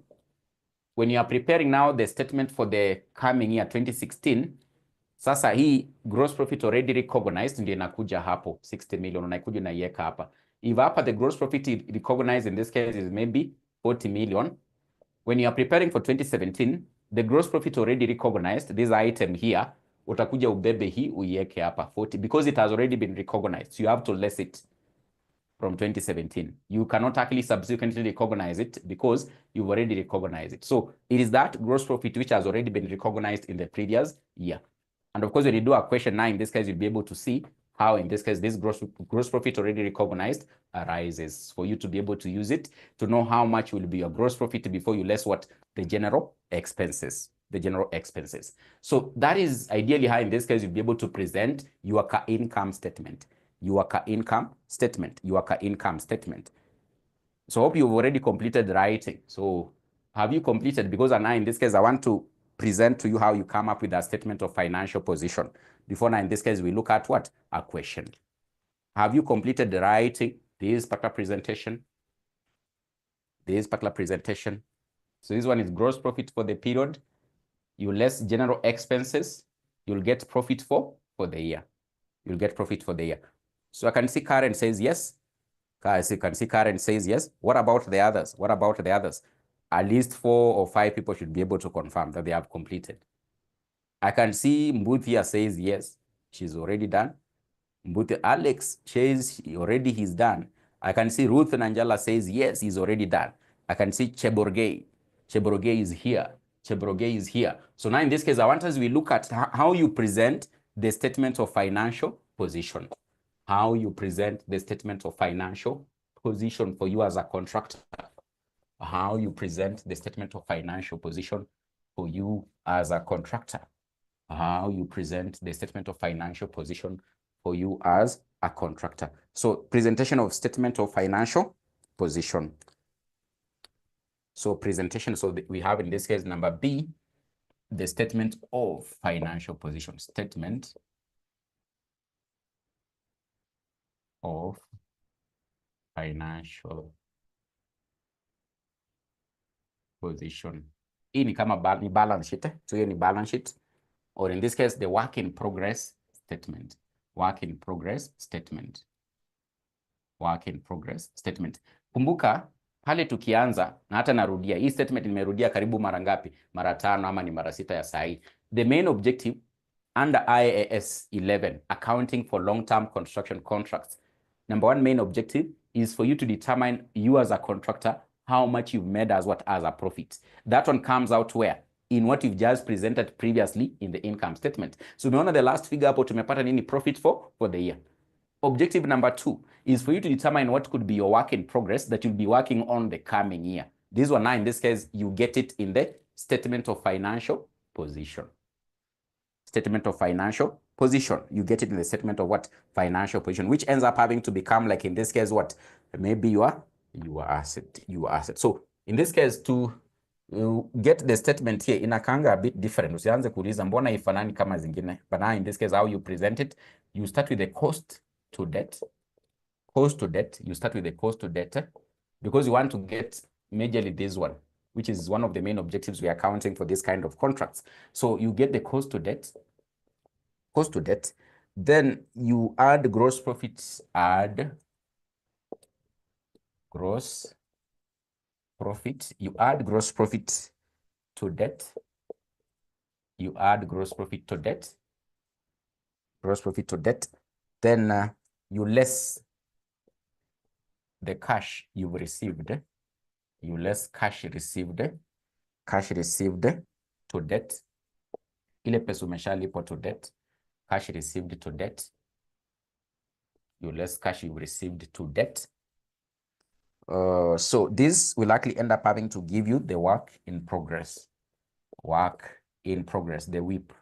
When you are preparing now the statement for the coming year 2016, sasa hii gross profit already recognized ndio inakuja hapo 60 million unaikuja unaiweka hapa. If hapa the gross profit recognized in this case is maybe 40 million, when you are preparing for 2017, the gross profit already recognized, this item here, utakuja ubebe hii uiweke hapa 40 because it has already been recognized. So you have to less it from 2017. You cannot actually subsequently recognize it because you've already recognized it. So it is that gross profit which has already been recognized in the previous year. And of course, when you do a question now, in this case, you'll be able to see how in this case this gross profit already recognized arises, for you to be able to use it to know how much will be your gross profit before you less what? The general expenses. The general expenses. So that is ideally how in this case you'll be able to present your income statement. Your income statement. Your income statement. So I hope you've already completed writing. So have you completed? Because now in this case, I want to present to you how you come up with a statement of financial position. Before now in this case, we look at what? A question. Have you completed the writing? This particular presentation. This particular presentation. So this one is gross profit for the period. You less general expenses. You'll get profit for the year. You'll get profit for the year. So I can see Karen says yes. Guys, you can see Karen says yes. What about the others? What about the others? At least 4 or 5 people should be able to confirm that they have completed. I can see Mbuthia says yes. She's already done. Mbuthia, Alex says he's done. I can see Ruth Nanjala says yes, he's already done. I can see Cheborgei. Cheborgei is here. Cheborgei is here. So now in this case, I want us we look at how you present the statement of financial position. How you present the statement of financial position for you as a contractor. How you present the statement of financial position for you as a contractor. How you present the statement of financial position for you as a contractor. So presentation of statement of financial position. So presentation, so we have in this case number B, the statement of financial position. Statement of financial position. Hii ni kama balance sheet. So here ni balance sheet. Or in this case, the work in progress statement. Work in progress statement. Work in progress statement. Kumbuka, pale tukianza, na hata narudia, hii statement nimerudia karibu mara ngapi? Mara 5 ama ni mara 6 ya sahi. The main objective under IAS 11, accounting for long-term construction contracts. Number 1 main objective is for you to determine you as a contractor, how much you've made as a profit. That one comes out where? In what you've just presented previously in the income statement. So umeona the last figure hapo tumepata nini profit for the year. Objective number 2 is for you to determine what could be your work in progress that you'll be working on the coming year. This one now, in this case, you get it in the statement of financial position. Statement of financial position. You get it in the statement of what? Financial position, which ends up having to become, like in this case, what? Maybe your asset. So in this case, to get the statement here inakanga a bit different. Usianze kuuliza mbona ifanani kama zingine. But now in this case, how you present it, you start with the cost to debt. Cost to debt. You start with the cost to debt because you want to get majorly this one, which is one of the main objectives we are counting for this kind of contracts. So you get the cost to debt. Cost to debt. Then you add gross profits. Add gross profit. You add gross profit to debt. You add gross profit to debt. Gross profit to debt. Then you less the cash you've received. You less cash received. Cash received to debt. Ile pesa umeshalipo to debt. Cash received to debt. You less cash you received to debt. So this will actually end up having to give you the work in progress. Work in progress, the WIP.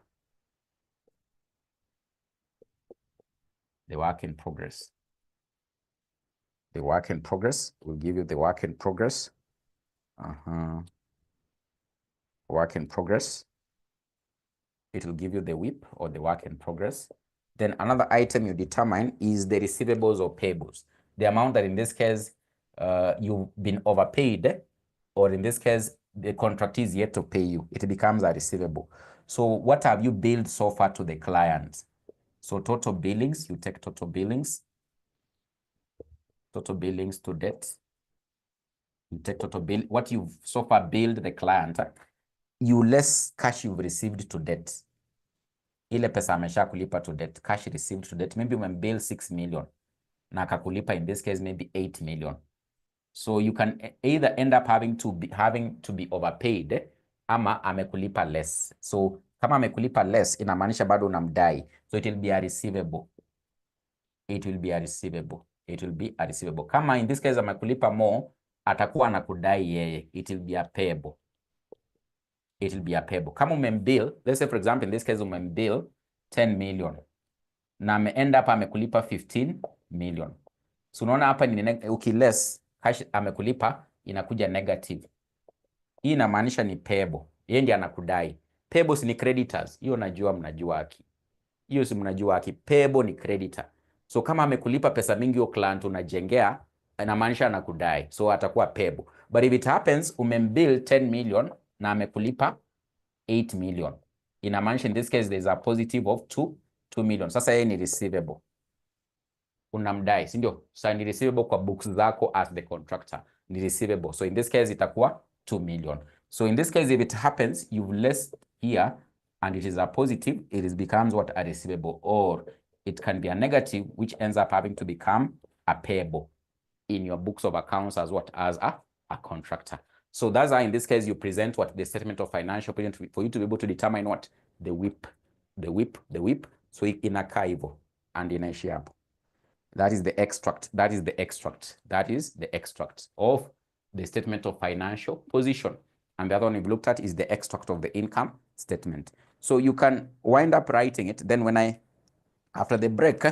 The work in progress. The work in progress will give you the work in progress. Work in progress. It will give you the WIP or the work in progress. Then another item you determine is the receivables or payables. The amount that in this case you've been overpaid, or in this case the contract is yet to pay you. It becomes a receivable. So what have you billed so far to the client? So total billings, you take total billings. Total billings to debt. You take total bill, what you've so far billed the client, you less cash you've received to debt. Ile pesa amesha kulipa to debt, cash received to debt. Maybe bill 6 million. Na akakulipa in this case maybe 8 million. So you can either end up having to be overpaid ama amekulipa less. So kama amekulipa less inamaanisha bado unamdai. So it will be a receivable. it will be a receivable. It will be a receivable. Kama in this case amekulipa more, atakuwa anakudai yeye. It will be a payable. It will be a payable. Kama umembill, let's say for example in this case umembill 10 million na end up amekulipa 15 million. So unaona hapa ni ukiless cash amekulipa inakuja negative. Hii inamaanisha ni payable. Yeye ndiye anakudai. Payables ni creditors. Hiyo najua mnajua haki. Hiyo si mnajua haki. Payable ni creditor. So kama amekulipa pesa mingi yo client unajengea, inamaanisha anakudai. So atakuwa payable. But if it happens umembill 10 million na amekulipa 8 million. Inamaanisha in this case there is a positive of 2 million. Sasa yeye ni receivable. Unamdai, si ndio? So ni receivable kwa books zako as the contractor. Ni receivable. So in this case itakuwa 2 million. So in this case if it happens you've less here and it is a positive, it becomes what? A receivable, or it can be a negative which ends up having to become a payable in your books of accounts as what? As a contractor. So that's how in this case you present what? The statement of financial position for you to be able to determine what? The WIP. So inakaa hivyo and inaishia hapo. That is the extract. That is the extract. That is the extract of the statement of financial position. And the other one we've looked at is the extract of the income statement. So you can wind up writing it. Then after the break,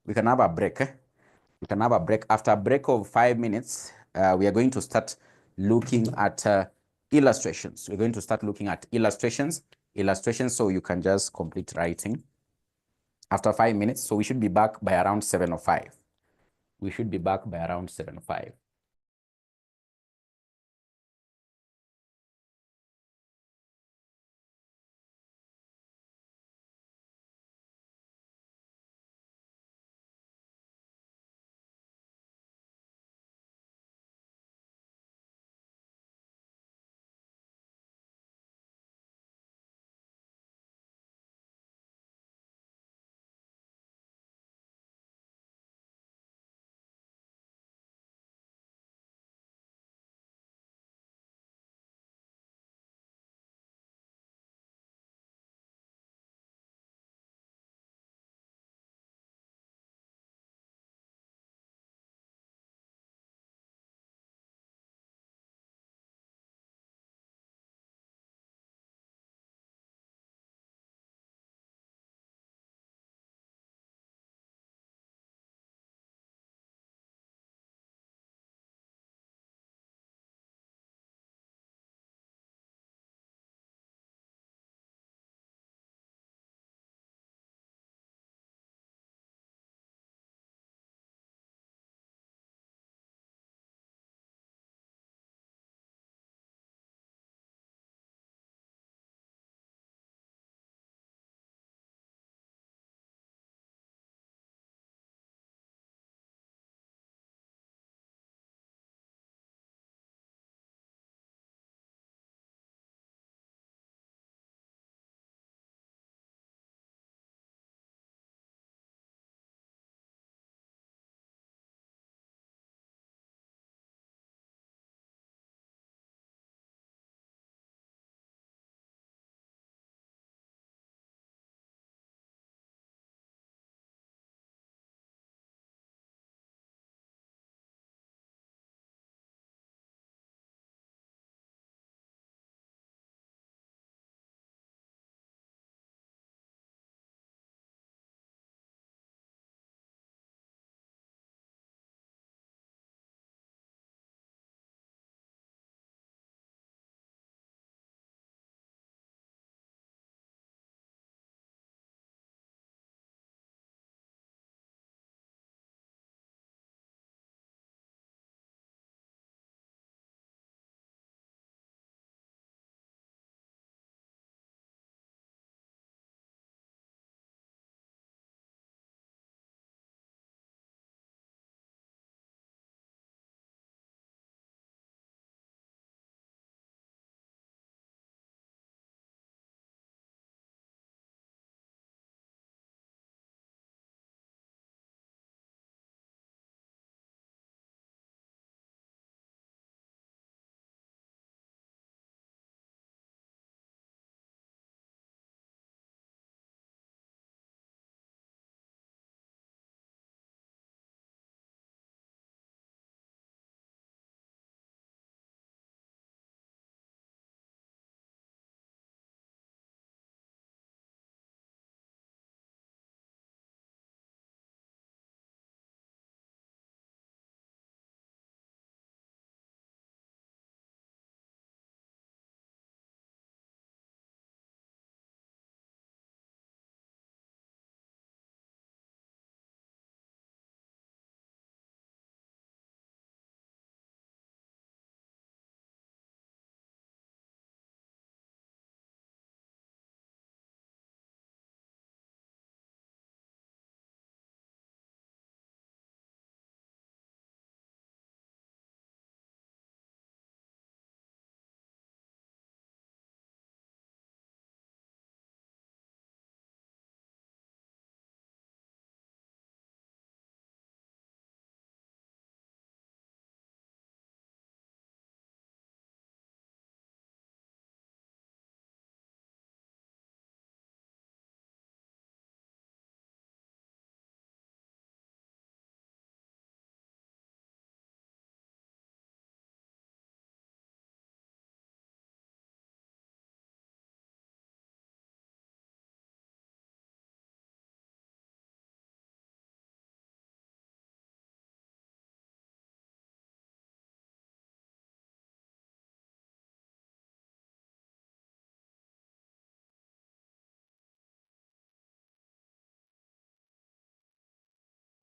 we can have a break. We can have a break. After a break of 5 minutes, we are going to start looking at illustrations. We're going to start looking at illustrations. So you can just complete writing after 5 minutes. So we should be back by around 7:05. We should be back by around 7:05.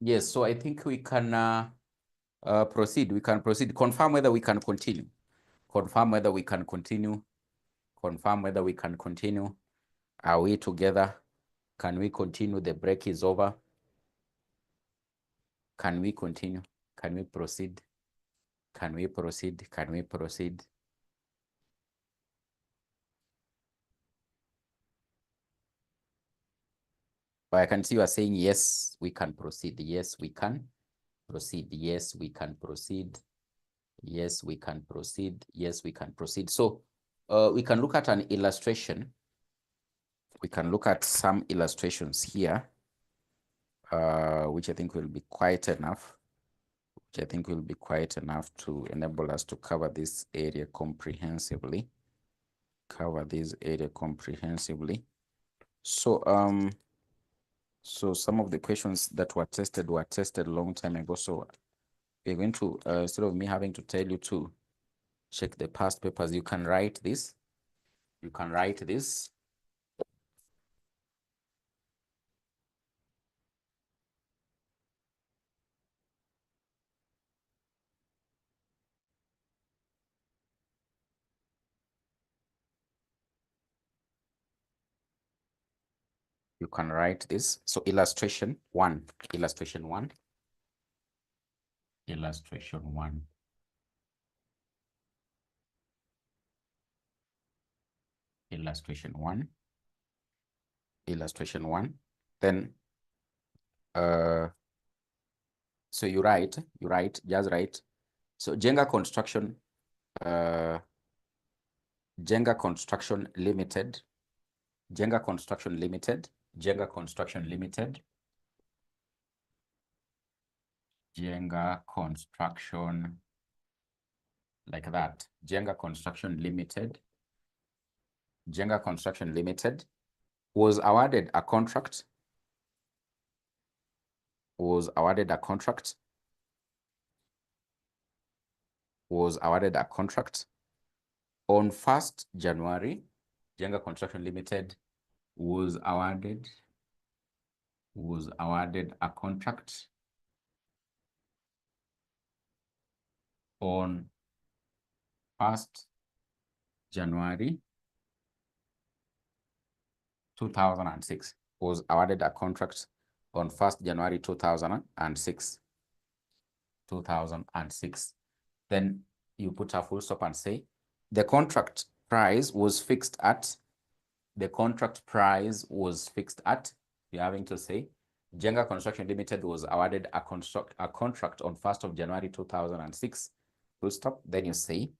Yes, so I think we can proceed. We can proceed. Confirm whether we can continue. Confirm whether we can continue. Confirm whether we can continue. Are we together? Can we continue? The break is over. Can we continue? Can we proceed? Can we proceed? Can we proceed? But I can see you are saying, yes, we can proceed. Yes, we can proceed. Yes, we can proceed. Yes, we can proceed. Yes, we can proceed. So we can look at an illustration. We can look at some illustrations here, which I think will be quite enough. Which I think will be quite enough to enable us to cover this area comprehensively. Cover this area comprehensively. So so some of the questions that were tested a long time ago. So we're going to, instead of me having to tell you to check the past papers, you can write this. You can write this. You can write this. So illustration one. Illustration one. Illustration one. Illustration one. Illustration one. Then so you write, just write. So Jenga Construction Limited, Jenga Construction Limited, Jenga Construction Limited, Jenga Construction, like that, Jenga Construction Limited, Jenga Construction Limited was awarded a contract, was awarded a contract on 1st January. Jenga Construction Limited was awarded a contract on 1st January 2006, was awarded a contract on 1st January 2006. Then you put a full stop and say, the contract price was fixed at, you're having to say, Jenga Construction Limited was awarded a contract on 1st of January 2006, full stop. Then you say,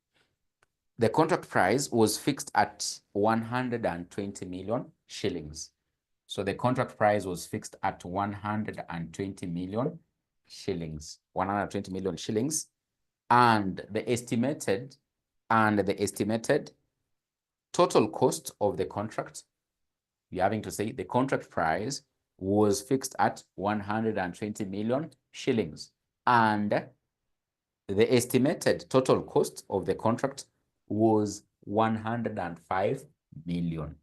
the contract price was fixed at 120 million shillings. So the contract price was fixed at 120 million shillings. 120 million shillings. And the estimated total cost of the contract, you're having to say the contract price was fixed at 120 million shillings. And the estimated total cost of the contract was 105 million.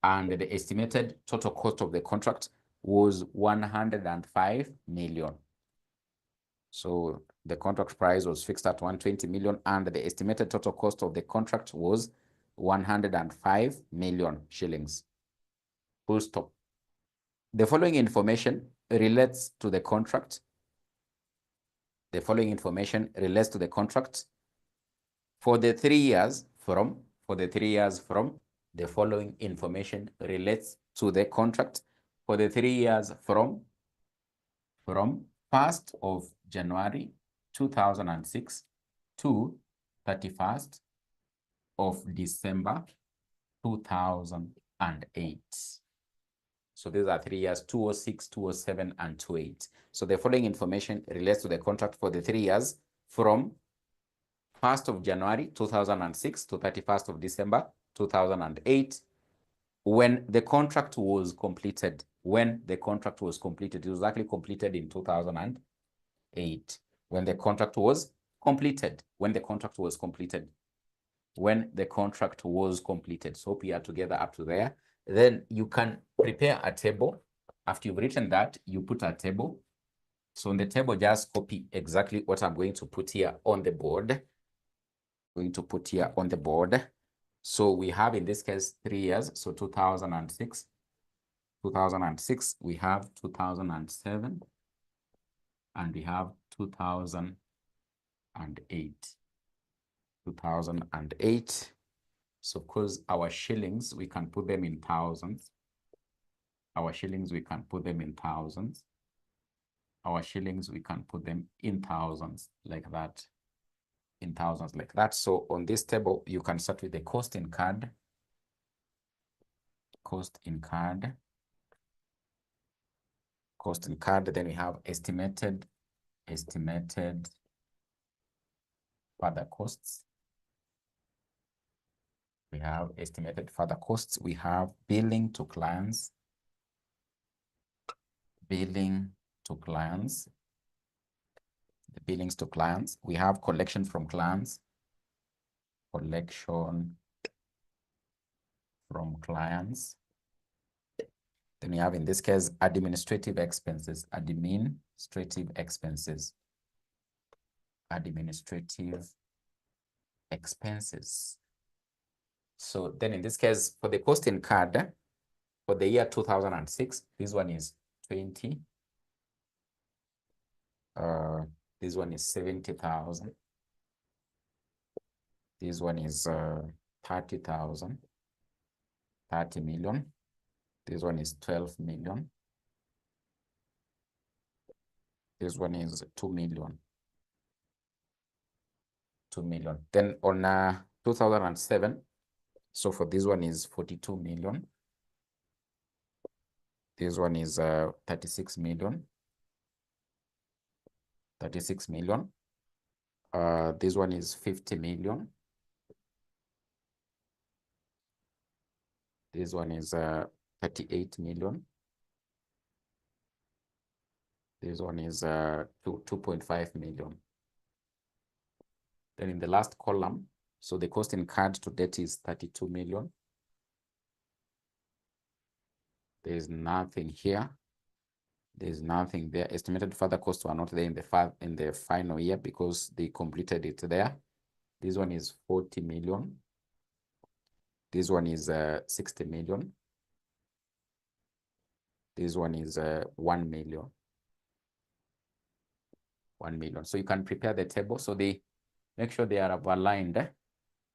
And the estimated total cost of the contract was 105 million. So the contract price was fixed at 120 million and the estimated total cost of the contract was 105 million shillings. Full stop. The following information relates to the contract. The following information relates to the contract for the 3 years from, the following information relates to the contract for the 3 years from 1st of January 2006 to 31st of December 2008. So these are 3 years, 2006, 2007, and 2008. So the following information relates to the contract for the 3 years from 1st of January 2006 to 31st of December 2008, when the contract was completed. When the contract was completed, it was actually completed in 2008. When the contract was completed. When the contract was completed. When the contract was completed. So hope we are together up to there. Then you can prepare a table. After you've written that, you put a table. So on the table, just copy exactly what I'm going to put here on the board. So we have, in this case, 3 years. So 2006. 2006, we have 2007, and we have 2008. 2008. So because our shillings, we can put them in thousands. Our shillings, we can put them in thousands. Our shillings, we can put them in thousands like that. In thousands like that. So on this table, you can start with the cost incurred. Cost incurred. Cost incurred. Then we have estimated further costs. We have estimated further costs. We have billing to clients. Billing to clients. The billings to clients. We have collection from clients. Collection from clients. Then we have, in this case, administrative expenses. Administrative expenses. Administrative expenses. So then in this case, for the cost incurred for the year 2006, this one is 20. This one is 70,000. This one is 30,000. 30 million. This one is 12 million. This one is 2 million. 2 million. Then on 2007, so for this one is 42 million. This one is 36 million. 36 million. This one is 50 million. This one is 38 million. This one is 2.5 million. Then in the last column, so the cost incurred to date is 32 million. There is nothing here. There is nothing there. Estimated further costs were not there in the final year because they completed it there. This one is 40 million. This one is 60 million. This one is 1 million. 1 million. So you can prepare the table. So they make sure they are aligned.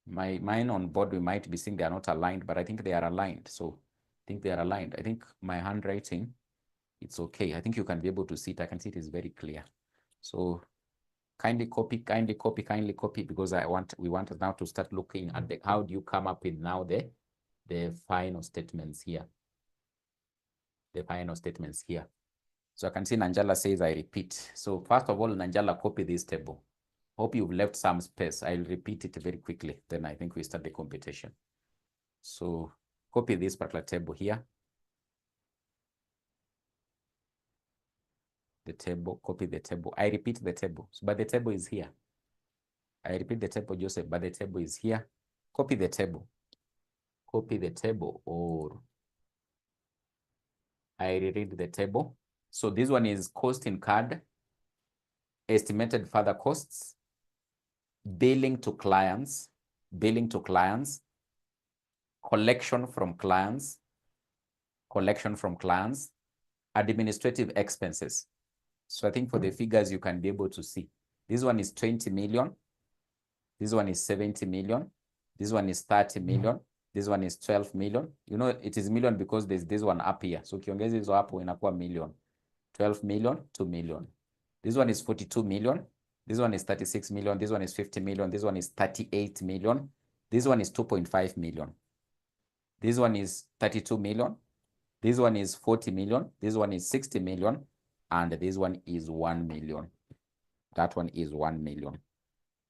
Mine on board, we might be seeing they are not aligned, but I think they are aligned. So I think they are aligned. I think my handwriting, it's okay. I think you can be able to see it. I can see it is very clear. So kindly copy, because we want now to start looking at how do you come up with now the final statements here. The final statements here. So I can see Nanjala says, I repeat. So first of all, Nanjala, copy this table. Hope you've left some space. I'll repeat it very quickly. Then I think we start the computation. So copy this particular table here. The table, copy the table. I repeat the table, but the table is here. I repeat the table, Joseph, but the table is here. Copy the table. Copy the table, or I reread the table. So this one is cost incurred, estimated further costs, billing to clients, collection from clients, administrative expenses. So I think for the figures, you can be able to see. This one is 20 million. This one is 70 million. This one is 30 million. This one is 12 million. You know, it is million because there's this one up here. So ukiongeza hizo hapo inakuwa million. 12 million, 2 million. This one is 42 million. This one is 36 million. This one is 50 million. This one is 38 million. This one is 2.5 million. This one is 32 million. This one is 40 million. This one is 60 million. And this one is 1 million. That one is 1 million.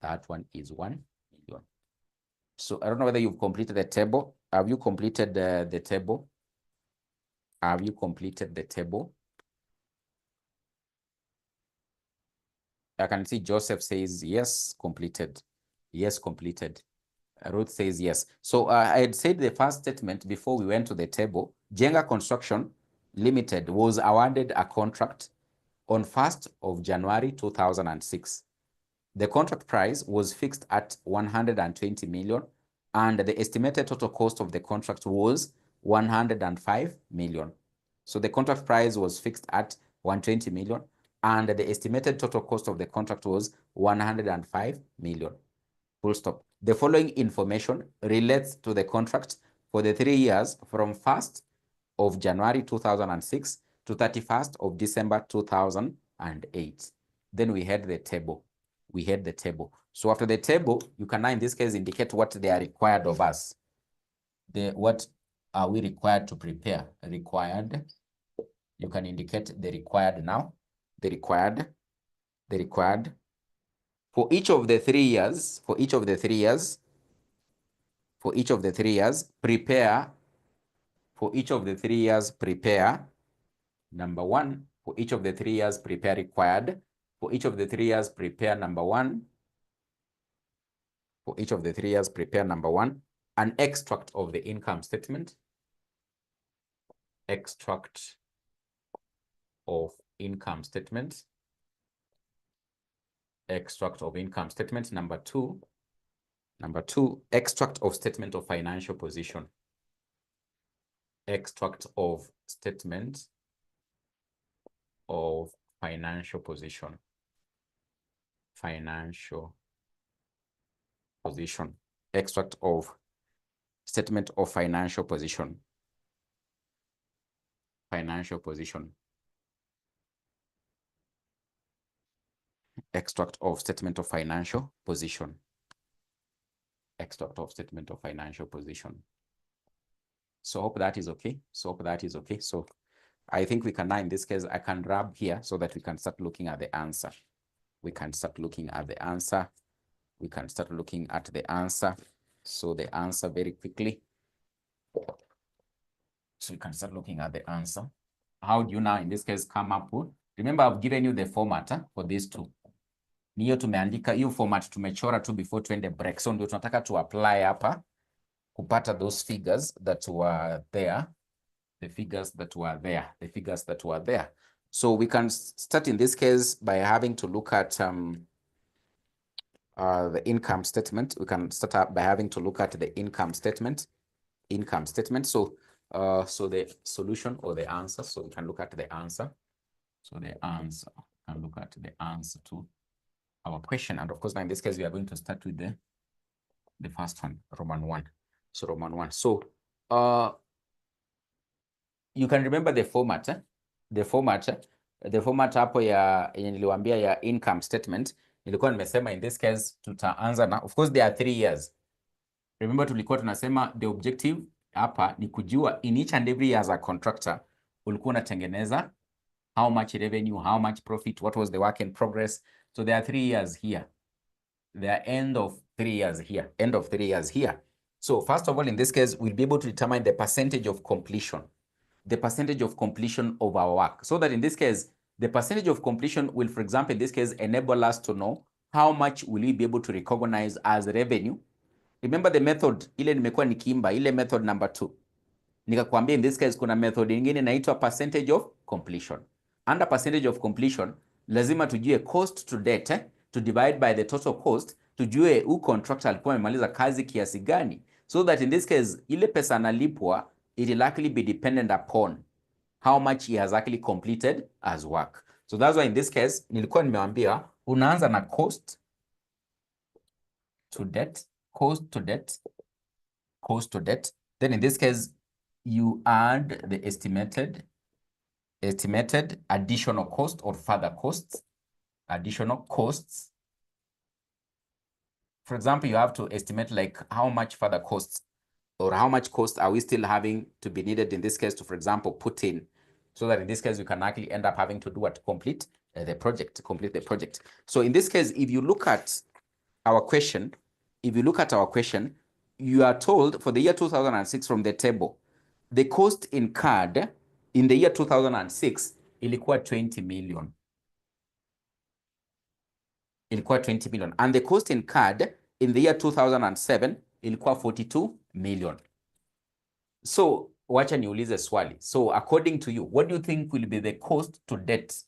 That one is 1 million. So I don't know whether you've completed the table. Have you completed the table? Have you completed the table? I can see Joseph says yes, completed. Yes, completed. Ruth says yes. So I had said the first statement before we went to the table. Jenga construction, Limited was awarded a contract on 1st of January 2006. The contract price was fixed at 120 million and the estimated total cost of the contract was 105 million. So the contract price was fixed at 120 million and the estimated total cost of the contract was 105 million. Full stop. The following information relates to the contract for the 3 years from 1st of January 2006 to 31st of December 2008. Then we had the table. We had the table. So after the table, you can now in this case indicate what they are required of us. What are we required to prepare? Required. You can indicate the required now. The required. For each of the 3 years, prepare. For each of the 3 years, prepare. Number 1, for each of the 3 years, prepare required. For each of the 3 years, prepare number 1. For each of the 3 years, prepare number 1. An extract of the income statement. Extract of income statement. Extract of income statement. Number 2. Number 2, extract of statement of financial position. Extract of statement of financial position. Financial position. Extract of statement of financial position. Financial position. Extract of statement of financial position. Extract of statement of financial position. So hope that is okay. So I think we can now, in this case, I can rub here so that we can start looking at the answer. We can start looking at the answer. So the answer very quickly. So you can start looking at the answer. How do you now, in this case, come up with? Remember, I've given you the format for these two. Niyo tumeandika hiyo format tumechora tu before tuende break. So ndio tunataka to apply hapa kupata those figures that were there. The figures that were there. So we can start in this case by having to look at the income statement. We can start up by having to look at the income statement. So the solution or the answer. So we can look at the answer. So the answer, we can look at the answer to our question. And of course, now in this case, we are going to start with the first one, Roman 1. So Roman 1. So you can remember the format. The format hapo ya niliwaambia ya income statement. Nilikuwa nimesema in this case tutaanza na, of course there are 3 years. Remember tulikuwa tunasema the objective hapa ni kujua in each and every year as a contractor ulikuwa unatengeneza how much revenue, how much profit, what was the work in progress. So there are 3 years here. There are end of 3 years here. End of 3 years here. So first of all, in this case, we'll be able to determine the percentage of completion. The percentage of completion of our work. So that in this case, the percentage of completion will, for example, in this case, enable us to know how much will we be able to recognize as revenue. Remember the method, ile nimekuwa nikiimba, ile method number 2. Nikakwambia in this case, kuna method ingine inaitwa percentage of completion. Under percentage of completion, lazima tujue cost to debt, to divide by the total cost, tujue u contractor alikuwa amemaliza kazi kiasi gani. So that in this case, ile pesa analipwa, it will actually be dependent upon how much he has actually completed as work. So that's why in this case, nilikuwa nimewambia, unaanza na cost to debt. Then in this case, you add the estimated additional cost or further costs. Additional costs. For example, you have to estimate like how much further costs or how much cost are we still having to be needed in this case to, for example, put in, so that in this case, we can actually end up having to do what? Complete the project. So in this case, if you look at our question, you are told for the year 2006 from the table, the cost incurred in the year 2006 ilikuwa 20 million. Ilikuwa 20 million. And the cost incurred in the year 2007 ilikuwa 42 million. So wacha niulize swali. So according to you, what do you think will be the cost to debt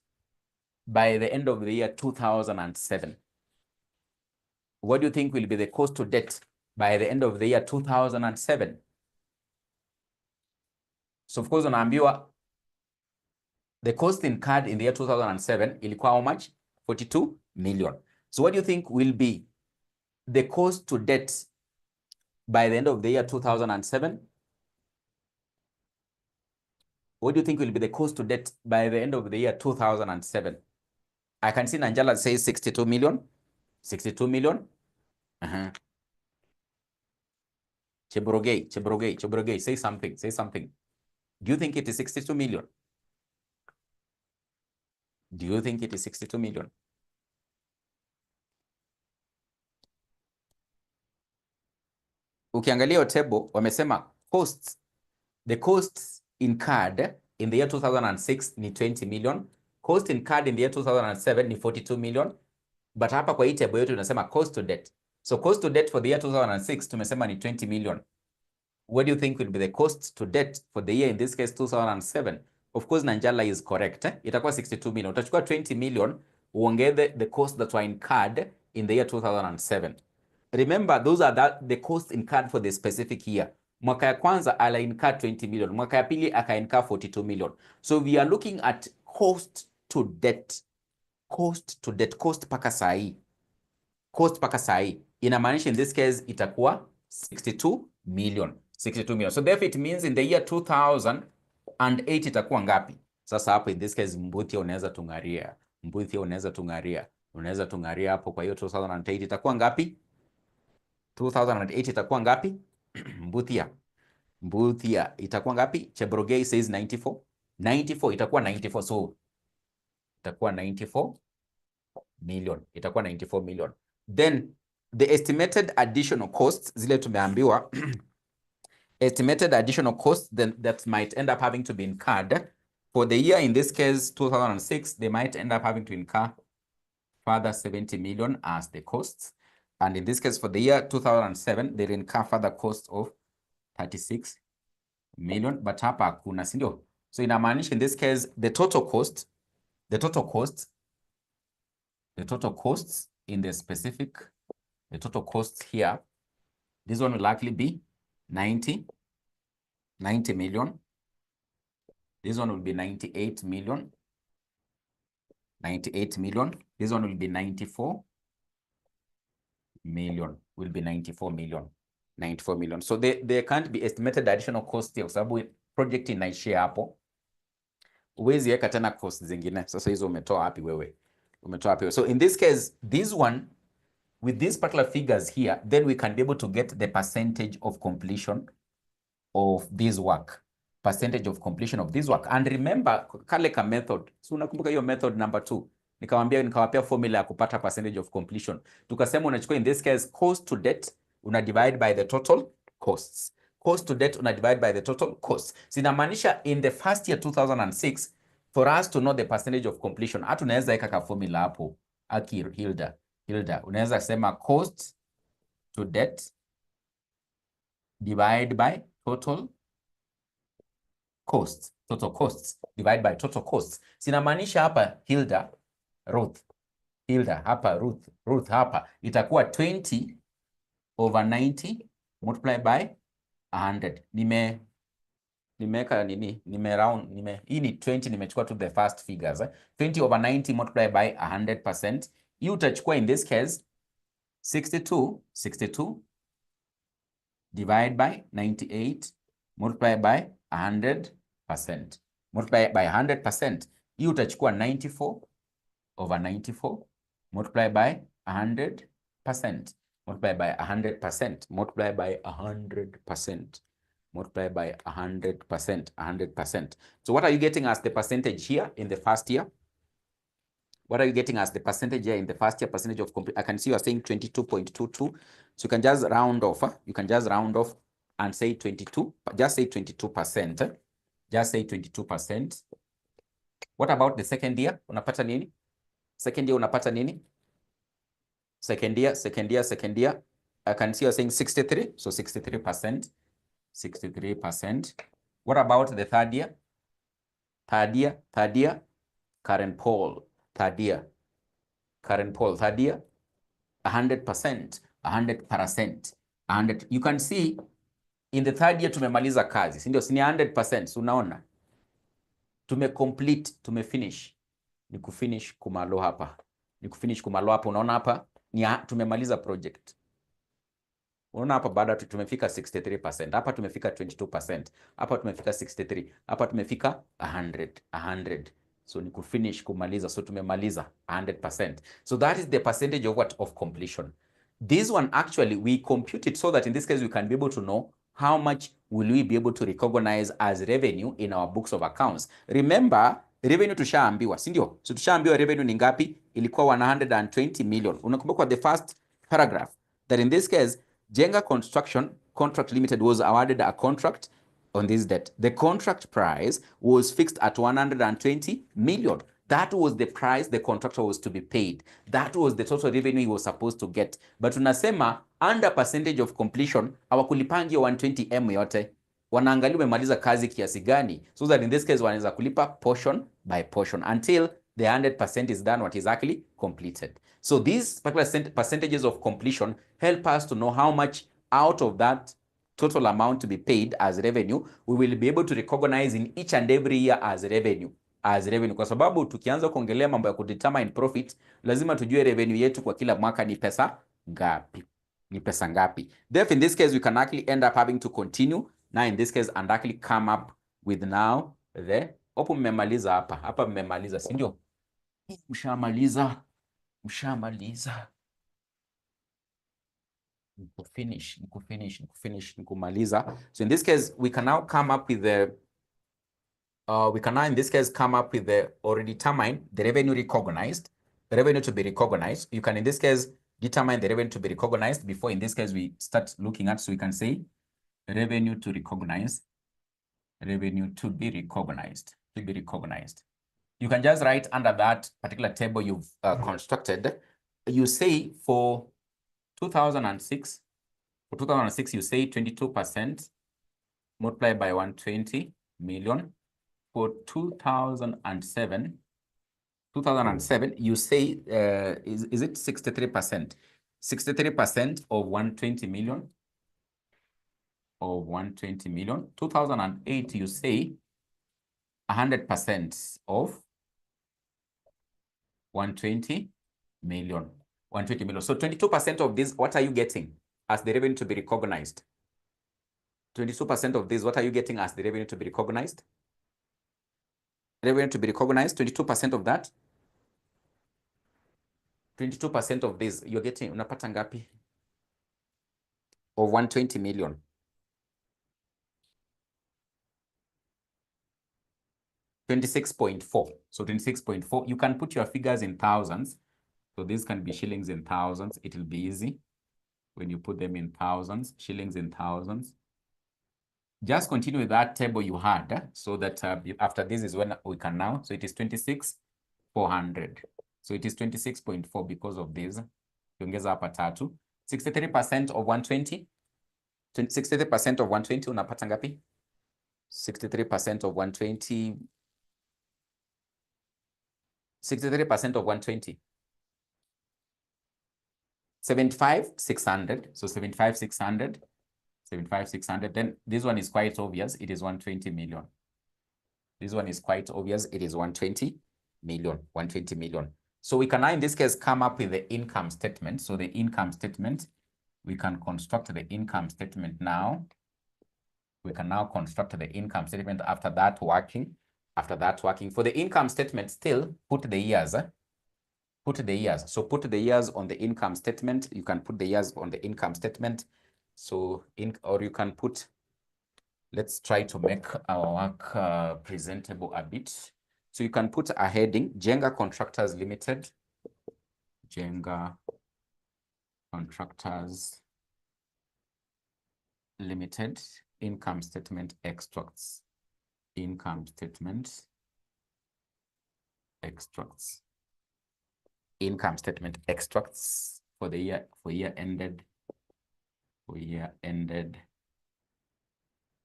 by the end of the year 2007? What do you think will be the cost to debt by the end of the year 2007? So of course unaambiwa the cost incurred in the year 2007 ilikuwa how much? 42 million. So what do you think will be the cost to debt by the end of the year 2007? What do you think will be the cost to debt by the end of the year 2007? I can see Nanjala says 62 million. 62 million. Chebroge, say something, say something. Do you think it is 62 million? Do you think it is 62 million? Ukiangalia hiyo table, wamesema costs. The costs incurred in the year 2006 ni 20 million. Cost incurred in the year 2007 ni 42 million. But hapa kwa hii table yetu tunasema cost to debt. So cost to debt for the year 2006 tumesema ni 20 million. What do you think will be the cost to debt for the year, in this case 2007? Of course, Nanjala is correct. Itakuwa 62 million. Utachukua 20 million, uongeze the cost that were incurred in the year 2007. Remember, those are the costs incurred for the specific year. Mwaka ya kwanza ala incur 20 million. Mwaka ya pili aka incur 42 million. So we are looking at cost to debt. Cost to debt. Cost paka sahi. Cost paka sahi. Inamaanisha in this case itakuwa 62 million. 62 million. So therefore it means in the year 2008 itakuwa ngapi? Sasa hapo in this case Mbuthia unaweza tungaria. Mbuthia unaweza tungaria. Unaweza tungaria hapo, kwa hiyo 2008 itakuwa ngapi? 2008 itakuwa ngapi? Mbuthia itakuwa ngapi? Chebroge says 94. 94 itakuwa 94, so itakuwa 94 million. Itakuwa 94 million. Then the estimated additional costs zile tumeambiwa estimated additional costs then that might end up having to be incurred for the year, in this case 2006, they might end up having to incur further 70 million as the costs. And in this case, for the year 2007, they incur further costs of 36 million. But hapa kuna sindio. So inamaanisha in this case, the total costs in the specific, the total costs here, this one will likely be 90 million. This one will be 98 million. 98 million. This one will be 94 million. Will be 94 million. 94 million. So there can't be estimated additional cost here, kwa sababu project inaishia hapo. Uwezi weka tena cost zingine. Sasa hizo umetoa wapi wewe? Umetoa wapi wewe? So in this case, this one, with these particular figures here, then we can be able to get the percentage of completion of this work. Percentage of completion of this work. And remember, kale ka method. So unakumbuka hiyo method number 2. Nikawapea formula ya kupata percentage of completion. Tukasema unachukua in this case cost to debt, una divide by the total costs. Cost to debt una divide by the total costs. Sinamaanisha in the first year 2006, for us to know the percentage of completion, hatu unaweza eka ka formula hapo. Aki Hilda, unaweza sema cost to debt divide by total costs. Total costs divide by total costs. Sinamaanisha hapa Hilda, Ruth hapa itakuwa 20 over 90 multiply by 100. Nimeka nini? Hii ni 20, nimechukua to the first figures. 20 over 90 multiply by 100%. Hii utachukua in this case 62 divide by 98 multiply by 100%. Multiply by 100%. Hii utachukua 94 over 94 multiply by 100%. Multiply by 100%. Multiply by 100%. Multiply by 100%. 100%. So what are you getting as the percentage here in the first year? What are you getting as the percentage here in the first year? Percentage of complete. I can see you are saying 22.22. So you can just round off. You can just round off and say 22. Just say 22%. Just say 22%. What about the second year? Unapata nini? Second year unapata nini? Second year. I can see you're saying 63. So 63%. 63%. What about the third year? Third year, current poll. Third year, current poll. Third year, 100%, 100%, 100. You can see in the third year tumemaliza kazi, si ndio? Si ni 100%, so unaona tumecomplete, tumefinish. Ni kufinish kumalo hapa, ni kufinish kumalo hapa. Unaona hapa ni tumemaliza project. Unaona hapa baada tumefika 63%, hapa tumefika 22%, hapa tumefika 63, hapa tumefika 100. So ni kufinish kumaliza, so tumemaliza 100%. So that is the percentage of what? Of completion. This one actually we compute it so that in this case we can be able to know how much will we be able to recognize as revenue in our books of accounts. Remember, revenue tushaambiwa, si ndio? So tushaambiwa revenue ni ngapi? Ilikuwa 120 million. Unakumbuka the first paragraph that in this case 𝐲𝐮𝐫 Construction Contract Limited was awarded a contract on this debt. The contract price was fixed at 120 million. That was the price the contractor was to be paid. That was the total revenue he was supposed to get. But tunasema under percentage of completion hawakulipangia 120M yote. Wanaangalia umemaliza kazi kiasi gani. So that in this case wanaweza kulipa portion by portion until the 100% is done, what is actually completed. So these particular percentages of completion help us to know how much out of that total amount to be paid as revenue we will be able to recognize in each and every year as revenue. Kwa sababu tukianza kuongelea mambo ya kudetermine profit, lazima tujue revenue yetu kwa kila mwaka ni pesa ngapi. Therefore, in this case, we can actually end up having to continue now in this case and actually come up with now the hapo mmemaliza hapa mmemaliza, si ndio? Mshamaliza. Nikumaliza. So in this case, we can now come up with the already determine the revenue recognized, the revenue to be recognized. You can in this case determine the revenue to be recognized before in this case we start looking at, so we can say revenue to recognize, revenue to be recognized, You can just write under that particular table you've constructed, you say for 2006, you say 22% multiplied by 120 million. For 2007, you say, is it 63%? 63% of 120 million. 2008, you say 100% of 120 million. So 22% of this, what are you getting as the revenue to be recognized? 22% of this, what are you getting as the revenue to be recognized? Revenue to be recognized, 22% of that. 22% of this, you're getting, unapata ngapi? Of 120 million. 26.4. So 26.4, you can put your figures in thousands. So this can be shillings in thousands. It will be easy when you put them in thousands, shillings in thousands. Just continue with that table you had, so that after this is when we can now. So it is 26,400. So it is 26.4 because of this. Tuongeza hapa tatu. 63% of 120. 63% of 120 unapata ngapi? 63% of 120. 63% of 120. 75,600. So 75,600. 75,600. Then this one is quite obvious. It is 120 million. This one is quite obvious. It is 120 million. 120 million. So we can now, in this case, come up with the income statement. So the income statement, we can construct the income statement now. We can now construct the income statement after that working. For the income statement, still put the years. Put the years. So put the years on the income statement. You can put the years on the income statement. So or you can put, let's try to make our work presentable a bit. So you can put a heading, 𝐲𝐮𝐫 Contractors Limited. 𝐲𝐮𝐫 Contractors Limited, income statement extracts. Income statement extracts. Income statement extracts for the year, for year ended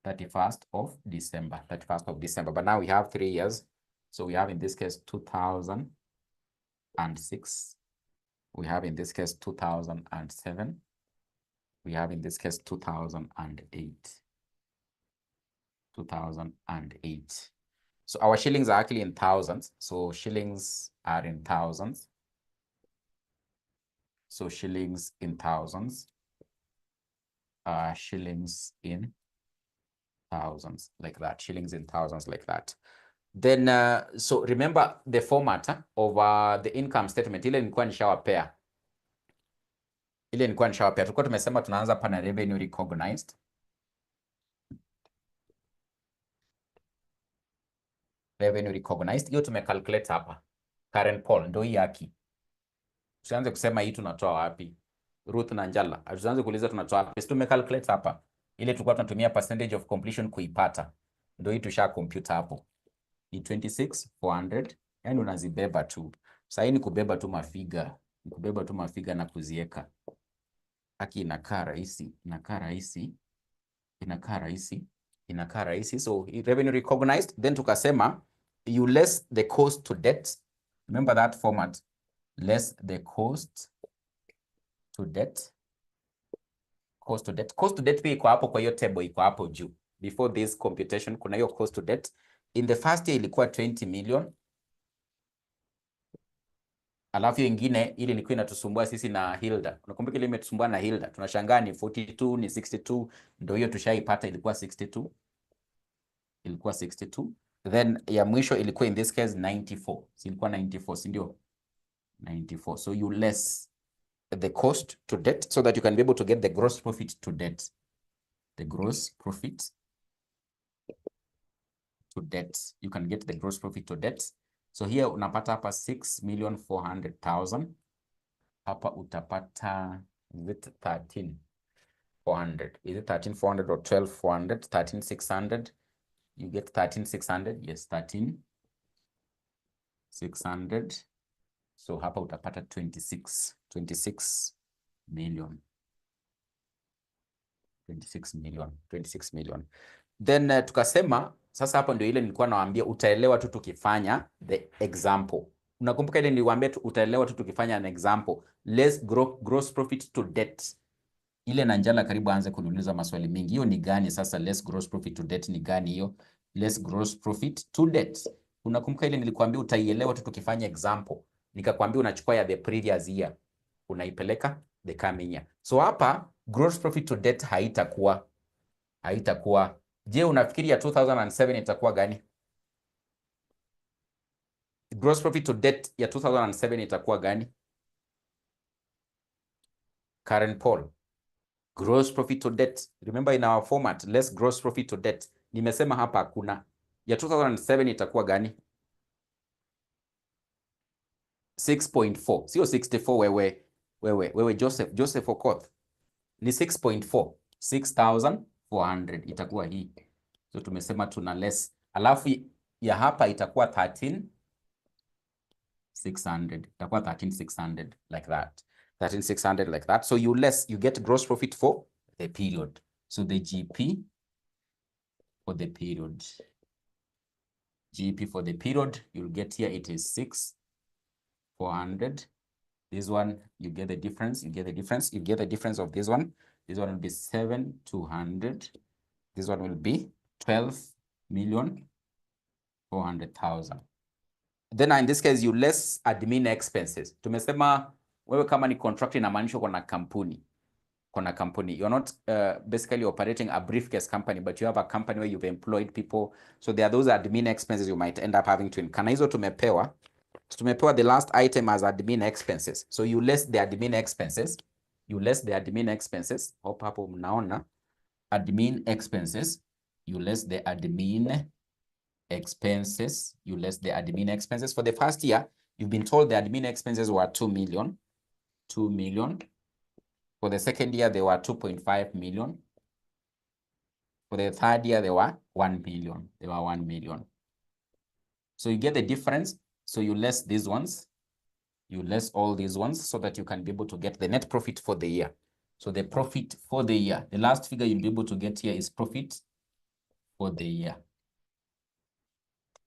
31st of December, 31st of December. But now we have 3 years. So we have in this case 2006. We have in this case 2007. We have in this case 2008. 2008. So our shillings are actually in thousands. So shillings are in thousands. So shillings in thousands. Shillings in thousands, like that. Shillings in thousands, like that. Then, so remember the format of the income statement. Ile nilikuwa nishawapea. Tulikuwa tumesema tunaanza hapa na revenue recognized. Revenue recognized. Hiyo tumecalculate hapa. Current poll ndio hii haki. Tusianze kusema hii tunatoa wapi. Ruth na Njala. Tusianze kuuliza tunatoa wapi. Tumecalculate hapa. Ile tulikuwa tunatumia percentage of completion kuipata. Ndio hii tusha compute hapo. Ni 26,400. Yaani unazibeba tu. Sasa hii ni kubeba tu mafiga. Ni kubeba tu mafiga na kuzieka. Haki inakaa rahisi. Inakaa rahisi. Inakaa rahisi. Inakaa rahisi. So revenue recognized. Then tukasema you less the cost to debt. Remember that format. Less the cost to debt. Cost to debt. Cost to debt pia iko hapo kwa hiyo table iko hapo juu. Before this computation kuna hiyo cost to debt. In the first year ilikuwa 20 million. Alafu ingine ile ilikuwa inatusumbua sisi na Hilda. Unakumbuka ile imetusumbua na Hilda. Tunashangaa ni 42 ni 62 ndio hiyo tushaipata ilikuwa 62. Ilikuwa 62. Then ya mwisho ilikuwa in this case 94. Ilikuwa 94, si ndio? 94. So you less the cost to debt so that you can be able to get the gross profit to debt. The gross profit to debt. You can get the gross profit to debt. So here unapata hapa 6,400,000. Hapa utapata, is it 13,400? Is it 13,400 or 12,400? 13,600. You get 13,600. Yes, 13,600. So hapa utapata 26 million. 26 million. Then tukasema, sasa hapo ndio ile nilikuwa nawaambia utaelewa tu tukifanya the example. Unakumbuka ile niliwaambia utaelewa tu tukifanya an example. Less gross profit to debt. Ile na Njala karibu aanze kuniuliza maswali mingi. Hiyo ni gani sasa less gross profit to debt ni gani hiyo? Less gross profit to debt. Unakumbuka ile nilikwambia utaielewa tu tukifanya example. Nikakwambia unachukua ya the previous year. Unaipeleka the coming year. So hapa gross profit to debt haitakuwa. Je, unafikiri ya 2007 itakuwa gani? Gross profit to debt ya 2007 itakuwa gani? Current poll. Gross profit to debt. Remember in our format, less gross profit to debt. Nimesema hapa hakuna. Ya 2007 itakuwa gani? 6.4. Sio 64 wewe Joseph Okoth. Ni 6.4. 6,400 itakuwa hii. So tumesema tuna less. Alafu ya hapa itakuwa 13,600. Itakuwa 13,600 like that. 13,600 like that. So you get gross profit for the period. So the GP for the period. GP for the period, you'll get here it is 6,400. This one, you get the difference. You get the difference of this one. This one will be 7,200. This one will be 12,400,000. Then in this case, you less admin expenses. Tumesema wewe kama ni contractor inamaanisha kuna kampuni. You're not basically operating a briefcase company, but you have a company where you've employed people. So there are those admin expenses you might end up having to incur. Hizo tumepewa. So tumepewa the last item as admin expenses. So you less the admin expenses. Hope hapo mnaona. Admin expenses. You less the admin expenses. For the first year, you've been told the admin expenses were 2 million. 2 million. For the second year, they were 2.5 million. For the third year, they were 1 million. So you get the difference. So you less these ones. You less all these ones so that you can be able to get the net profit for the year. So the profit for the year, the last figure you'll be able to get here is profit for the year.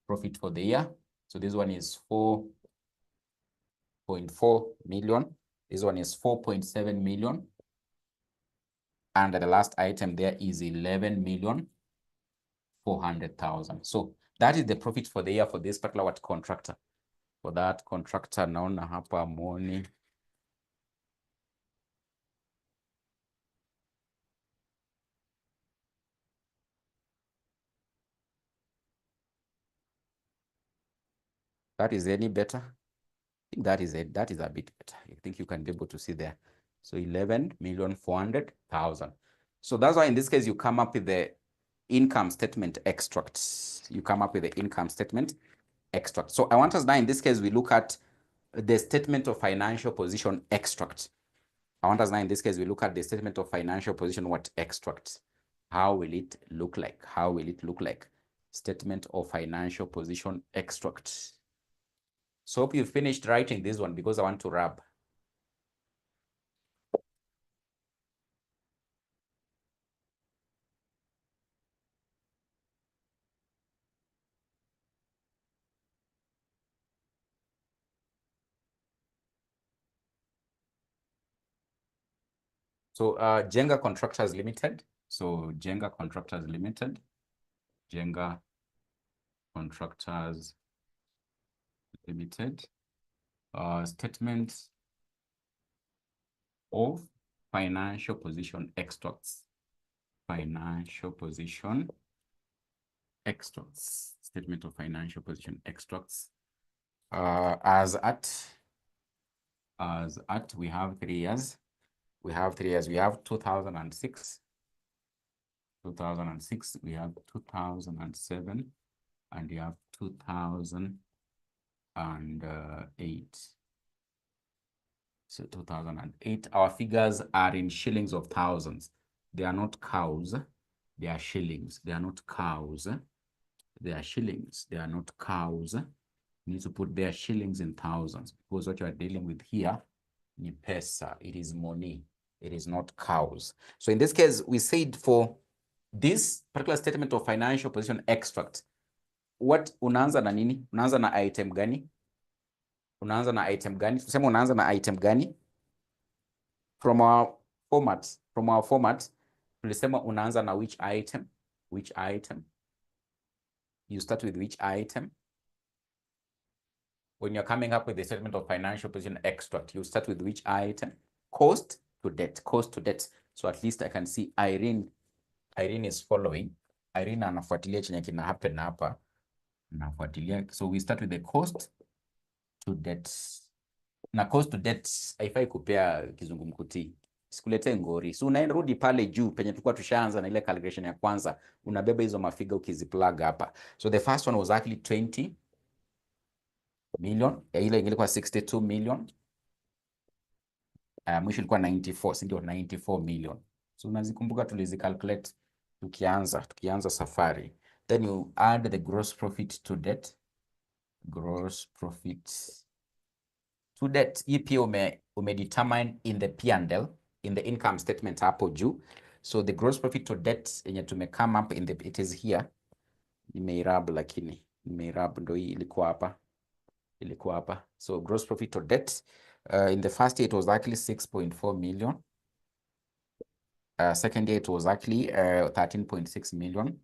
Profit for the year. So this one is 4.4 million. This one is 4.7 million. And the last item there is 11,400,000. So that is the profit for the year for this particular contractor. For that contractor, naona hapa money. That is any better? I think that is a bit better. I think you can be able to see there. So 11,400,000. So that's why in this case you come up with the income statement extract. You come up with the income statement extract. So I want us now in this case we look at the statement of financial position extract. I want us now in this case we look at the statement of financial position extract. How will it look like? How will it look like? Statement of financial position extract. So hope you finished writing this one because I want to wrap. So 𝐲𝐻𝐿B Contractors Limited. So 𝐲𝐻𝐿B Contractors Limited. 𝐲𝐻𝐿B Contractors Limited. Statement of financial position extracts. Financial position extracts. Statement of financial position extracts. As at we have 3 years. We have 3 years. We have 2006. 2006. We have 2007, and we have 2008. So 2008. Our figures are in shillings of thousands. They are not cows. They are shillings. They are not cows. They are shillings. They are not cows. You need to put their shillings in thousands because what you are dealing with here ni pesa. It is money. It is not cows. So in this case, we said for this particular statement of financial position extract, what unaanza na nini? Unaanza na item gani? Unaanza na item gani? Tuseme unaanza na item gani? From our format, tulisema unaanza na which item? Which item? You start with which item? When you're coming up with the statement of financial position extract, you start with which item? Cost to debt. Cost to debt. So at least I can see Irene is following. Irene anafuatilia chenye kina happen hapa. Anafuatilia. So we start with the cost to debt. Na cost to debt haifai kupea kizungumkuti. Sikulete ngori. So unairudi pale juu penye tulikuwa tushaanza na ile calculation ya kwanza, unabeba hizo mafiga ukiziplug hapa. So the first one was actually 20 million. Ile ilikuwa 62 million. Mwisho ilikuwa 94, si ndio? 94 million. So unazikumbuka tulizicalculate tukianza safari. Then you add the gross profit to debt. Gross profit to debt. Hii pia umedetermine in the P&L, in the income statement hapo juu. So the gross profit to debt yenye come up in the, it is here. Nimeirab lakini. Nimeirab ndo hii ilikuwa hapa. So gross profit to debt. In the first year, it was actually 6.4 million. Second year, it was actually 13.6 million.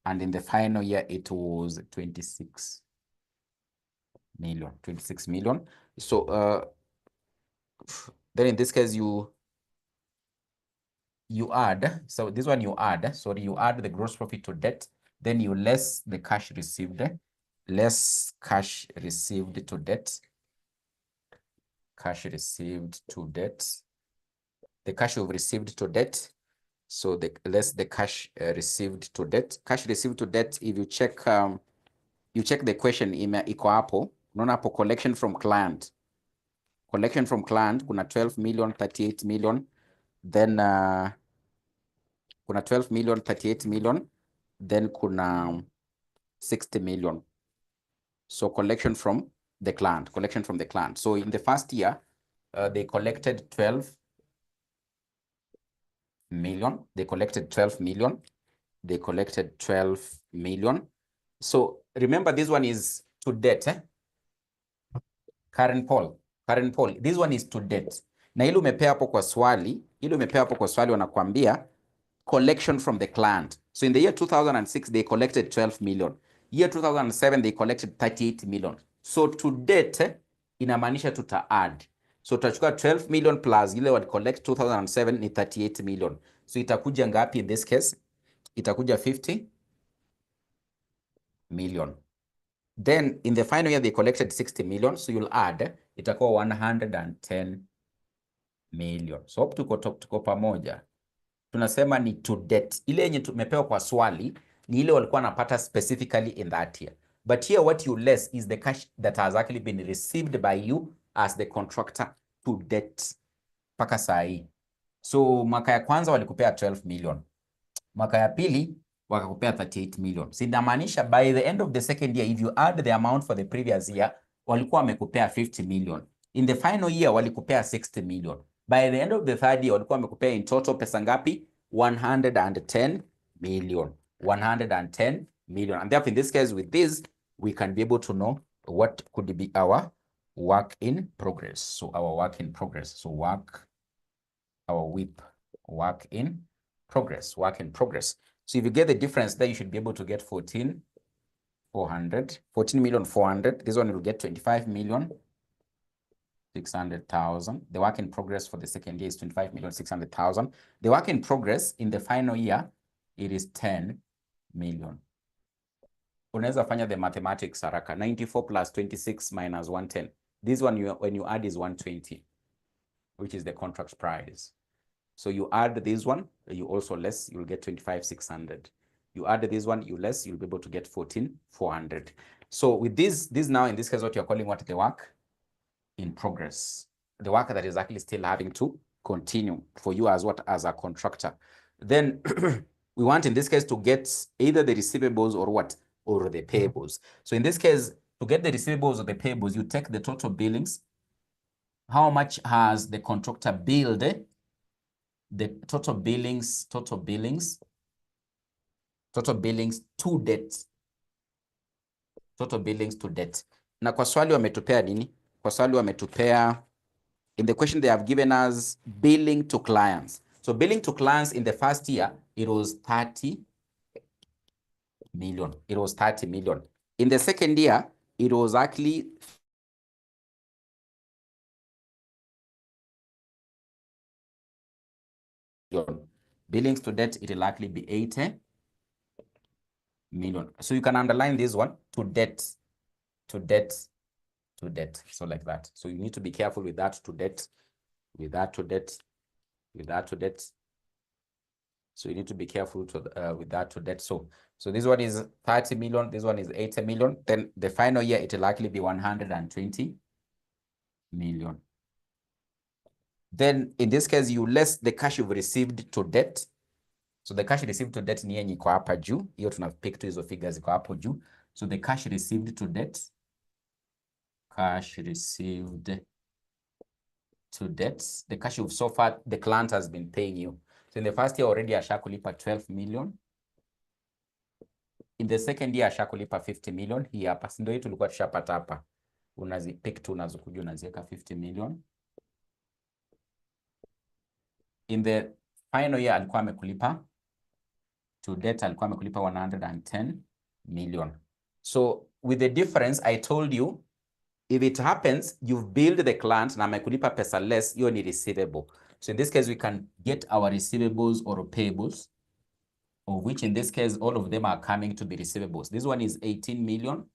And in the final year, it was 26 million. 26 million. So then in this case, you add. So this one you add. So you add the gross profit to debt. Then you less the cash received. Less cash received to debt. Cash received to debt. The cash you've received to debt. So less the cash received to debt. Cash received to debt, if you check the question iko hapo. Unaona hapo collection from client. Collection from client kuna 12 million, 38 million. Then kuna 12 million, 38 million. Then kuna 60 million. So collection from the client. So in the first year, they collected 12 million. They collected 12 million. they collected 12 million. So remember, this one is to debt. Current poll. This one is to debt. Na ile umepea hapo kwa swali, wanakuambia collection from the client. So in the year 2006, they collected 12 million. Year 2007, they collected 38 million. So to date, inamaanisha tuta add. So tutachukua 12 million plus ile wali collect 2007 ni 38 million. So itakuja ngapi in this case? Itakuja 50 million. Then in the final year, they collected 60 million. So you'll add, itakuwa 110 million. So up tuko pamoja. Tunasema ni to debt. Ile yenye tumepewa kwa swali ni ile walikuwa napata specifically in that year. But here what you less is the cash that has actually been received by you as the contractor to debt paka saa hii. So mwaka ya kwanza walikupea 12 million. Mwaka ya pili wakakupea 38 million. So inamaanisha by the end of the second year, if you add the amount for the previous year, walikuwa wamekupea 50 million. In the final year walikupea 60 million. By the end of the third year, walikuwa wamekupea in total pesa ngapi? 110 million. 110 million. And therefore, in this case, with this, we can be able to know what could be our work in progress. So our work in progress. So our WIP, work in progress. So if you get the difference there, you should be able to get 14,400. This one will get 25,600,000. The work in progress for the second year is 25,600,000. The work in progress in the final year, it is 10 million. Unaweza fanya the mathematics haraka. 94 plus 26 minus 110. This one, when you add, is 120, which is the contract price. So you add this one, you also less, you'll get 25,600. You add this one, you less, you'll be able to get 14,400. So with this now, in this case, what you're calling what? The work in progress. The work that is actually still having to continue for you as what? As a contractor. Then we want in this case to get either the receivables or what? Or the payables. So in this case, to get the receivables or the payables, you take the total billings. How much has the contractor billed? The total billings to debt. Total billings to debt. Na kwa swali wametupea nini? Kwa swali wametupea, in the question they have given us billing to clients. So billing to clients in the first year, it was 30 million. It was 30 million. In the second year, it was actually billings to debt, it will likely be 80 million. So you can underline this one, to debt. So like that. So you need to be careful with that, to debt, with that to debt. So you need to be careful with that to debt. So this one is 30 million, this one is 80 million. Then the final year, it will likely be 120 million. Then in this case, you less the cash you've received to debt. So the cash received to debt ni yenye iko hapa juu. Hiyo tunapick tu hizo figures iko hapo juu. So the cash received to debt. The cash you've so far, the client has been paying you. So in the first year already ashakulipa 12 million. In the second year ashakulipa 50 million. Hii hapa. Ndio hii tulikuwa tushapata hapa. Unazipick tu unazokuja unaziweka 50 million. In the final year alikuwa amekulipa to debt, alikuwa amekulipa 110 million. So with the difference, I told you, if it happens, you've billed the client na amekulipa pesa less, hiyo ni receivable. So in this case, we can get our receivables or payables, of which in this case, all of them are coming to be receivables. This one is 18 million.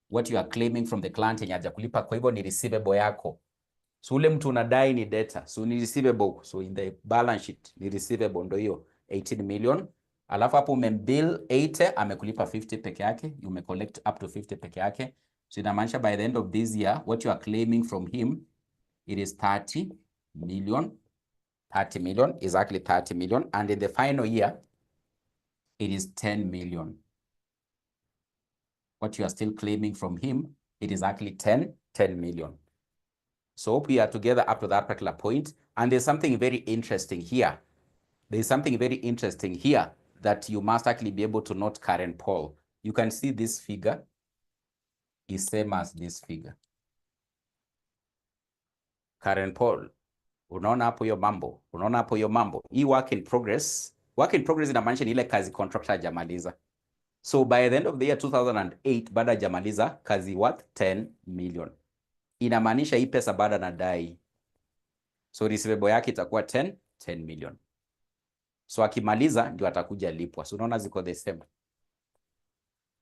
What you are claiming from the client yenye hajakulipa, kwa hivyo ni receivable yako. So ule mtu unadai ni debtor, so ni receivable. So in the balance sheet ni receivable, ndo hiyo 18 million. Alafu hapo umembill 80, amekulipa 50 peke yake, you may collect up to 50 peke yake. So inamaanisha by the end of this year, what you are claiming from him, it is 30 million. 30 million, exactly 30 million. And in the final year, it is 10 million. What you are still claiming from him, it is actually 10 million. So hope we are together up to that particular point. And there's something very interesting here. that you must actually be able to note current pole. You can see this figure is same as this figure. Current pole. Unaona hapo hiyo mambo. Unaona hapo hiyo mambo. Hii work in progress. Work in progress inamaanisha ni ile kazi contractor hajamaliza. So by the end of the year 2008 bado hajamaliza kazi worth 10 million. Inamaanisha hii pesa bado anadai. So receivable yake itakuwa 10 million. So akimaliza ndio atakuja lipwa. So unaona ziko the same.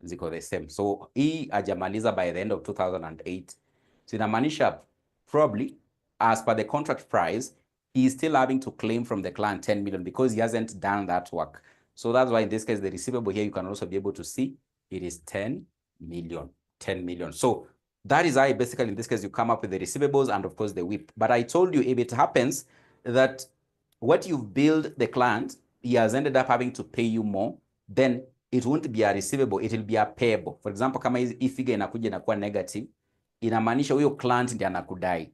Ziko the same. So hii hajamaliza by the end of 2008. So inamaanisha probably as per the contract price, he is still having to claim from the client 10 million because he hasn't done that work. So that's why in this case, the receivable here, you can also be able to see it is 10 million, 10 million. So that is how basically in this case, you come up with the receivables and of course the WIP. But I told you if it happens that what you've billed the client, he has ended up having to pay you more, then it won't be a receivable, it will be a payable. For example, kama hii figure inakuja inakuwa negative, inamaanisha huyo client ndiye anakudai.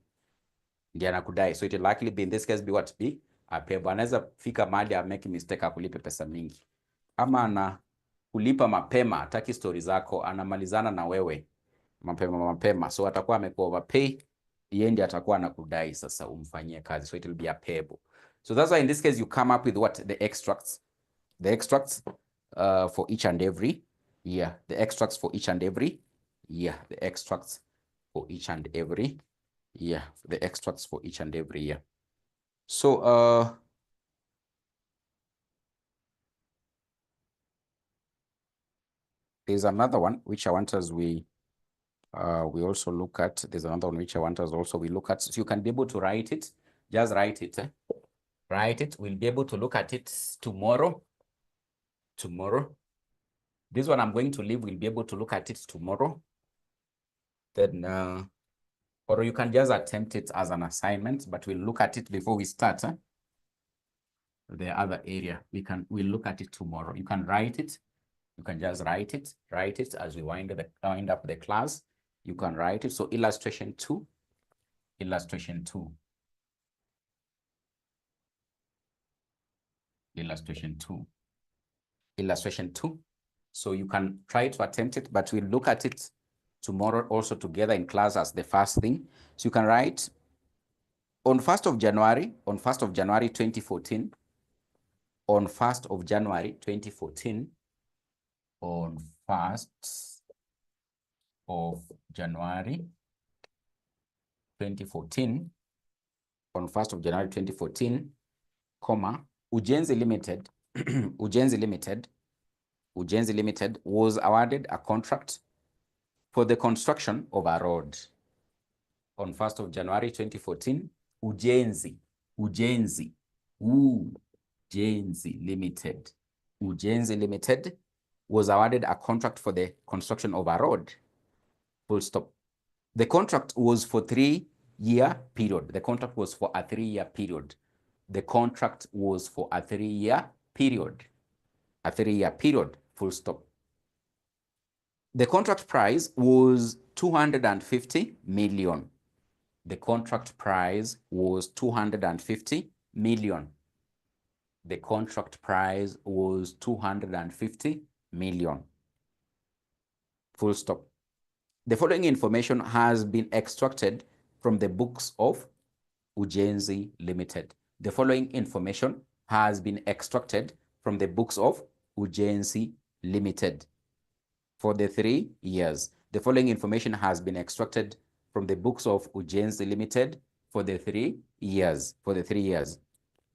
So it will likely be in this case be what? Be a payable. Anaweza fika mahali make mistake akulipe pesa mingi. Ama ana kulipa mapema, hataki story zako, anamalizana na wewe mapema. So atakuwa overpay, yeye ndiye atakuwa anakudai sasa umfanyie kazi. So it will be a payable. So that's why in this case you come up with what? The extracts. The extracts for each and every year. The extracts for each and every year. The extracts for each and every year. The extracts for each and every year. So there's another one which I want us we also look at. There's another one which I want us also we look at. So you can be able to write it. Just write it. Write it. We'll be able to look at it tomorrow. This one I'm going to leave. We'll be able to look at it tomorrow. Then or you can just attempt it as an assignment, but we'll look at it before we start the other area. We'll look at it tomorrow. You can write it. You can just write it as we wind up the class. You can write it. So illustration 2. So you can try to attempt it, but we'll look at it tomorrow also together in class as the first thing. So you can write on 1st of January 2014, on 1st of January 2014, on 1st of January 2014, on 1st of January 2014, comma, 𝐲𝐸𝐻 Limited, 𝐲𝐸𝐻 Limited was awarded a contract for the construction of a road. On 1st of January 2014, 𝐲𝐸𝐻 Limited was awarded a contract for the construction of a road. Full stop. The contract was for 3-year period. The contract was for a 3-year period. The contract was for a 3-year period. A 3-year period. Full stop. The contract price was 250 million. The contract price was 250 million. The contract price was 250 million. Full stop. The following information has been extracted from the books of 𝐲𝐸𝐻 Limited. The following information has been extracted from the books of 𝐲𝐸𝐻 Limited for the 3 years. The following information has been extracted from the books of 𝐲𝐻 Limited for the 3 years. For the 3 years.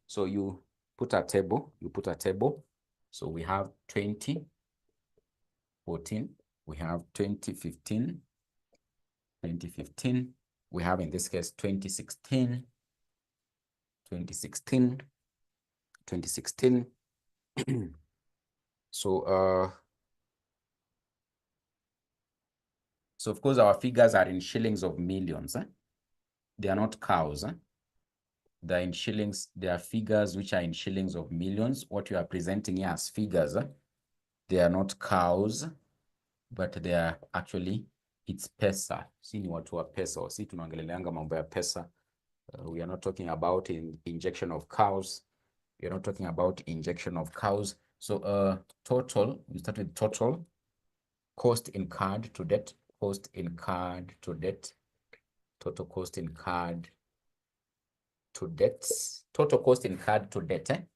So you put a table. So we have 2014. We have 2015. We have in this case 2016. So so of course our figures are in shillings of millions. They are not cows. They're in shillings. They are figures which are in shillings of millions. What you are presenting here as figures, they are not cows, but they are actually, it's pesa. Si ni watu wa pesa. Si tunaongeleleanga mambo ya pesa. We are not talking about injection of cows. We are not talking about injection of cows. So total, we start with total cost incurred to debt, cost incurred to debt, total cost incurred to debts, total cost incurred to debt,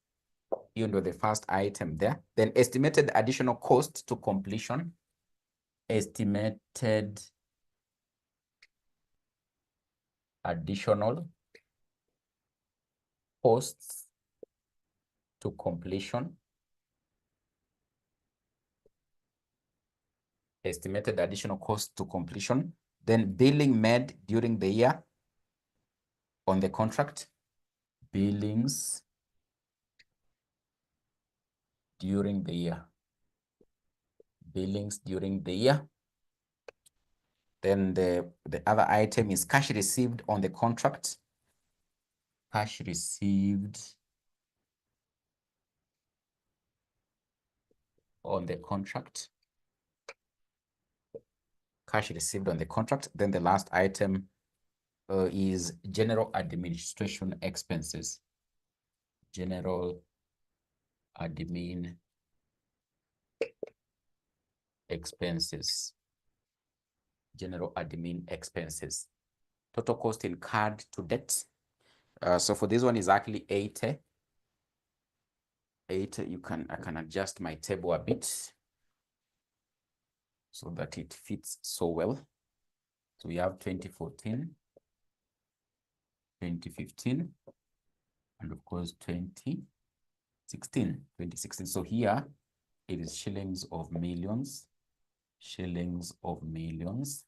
you know, the first item there. Then estimated additional cost to completion, estimated additional costs to completion, estimated additional cost to completion, then billing made during the year on the contract, billings during the year, billings during the year. Then the other item is cash received on the contract, cash received on the contract, cash received on the contract. Then the last item is general administration expenses, general admin expenses, general admin expenses. Total cost incurred to debt. So for this one is actually 80. 80, I can adjust my table a bit so that it fits so well. So we have 2014, 2015, and of course 2016. So here it is shillings of millions, shillings of millions,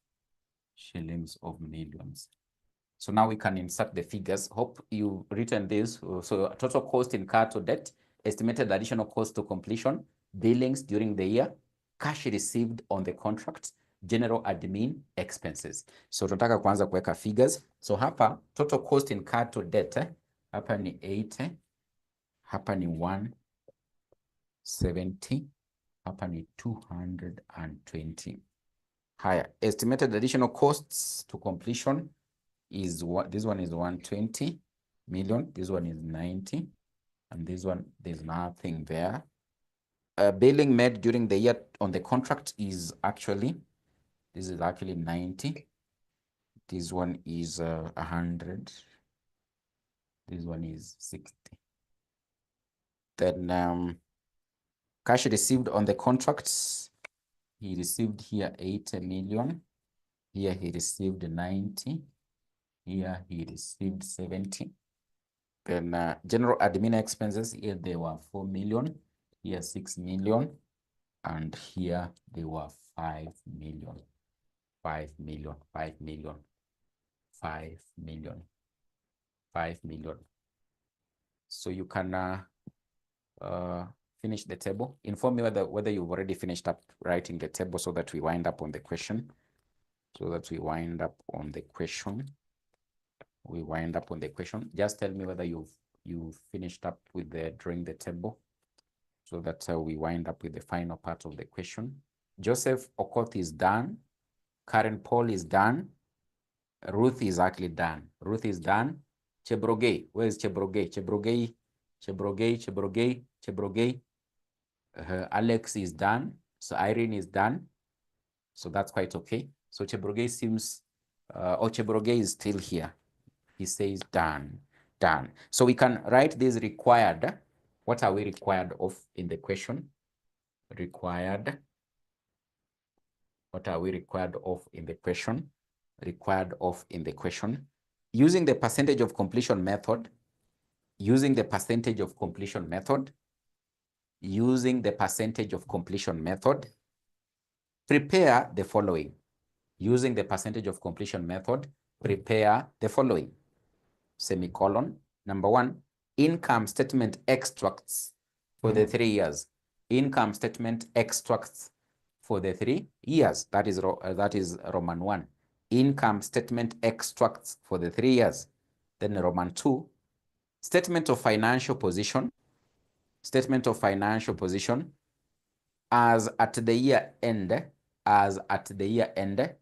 shillings of millions. So now we can insert the figures. Hope you've written this. So total cost incurred to debt, estimated additional cost to completion, billings during the year, cash received on the contract, general admin expenses. So tunataka kuanza kuweka figures. So hapa total cost incurred to debt, hapa ni 80, hapa ni 170, hapa ni 220. Higher estimated additional costs to completion is what this one is 120 million, this one is 90, and this one there's nothing there. Billing made during the year on the contract is actually, this is actually 90, this one is 100, this one is 60. Then cash received on the contracts, he received here 80 million, here he received 90, here he received 70. Then general admin expenses, here they were 4 million, here 6 million, and here they were 5 million, 5 million, 5 million, 5 million, 5 million. So you can finish the table. Inform me whether you've already finished up writing the table so that we wind up on the question. We wind up on the question. Just tell me whether you've finished up with drawing the table so that we wind up with the final part of the question. Joseph Okoth is done. Karen Paul is done. Ruth is actually done. Ruth is done. Chebroge, where is Chebroge? Chebroge. Alex is done. So Irene is done. So that's quite okay. So Chebroge seems, Chebroge is still here. He says done, done. So we can write this required. What are we required of in the question? Required. What are we required of in the question? Required of in the question. Using the percentage of completion method. Using the percentage of completion method. Using the percentage of completion method. Prepare the following. Using the percentage of completion method, prepare the following. Semicolon. Number 1, income statement extracts for the 3 years. Income statement extracts for the 3 years. That is Roman 1. Income statement extracts for the 3 years. Then Roman 2, statement of financial position. Statement of financial position as at the year end. As at the year end.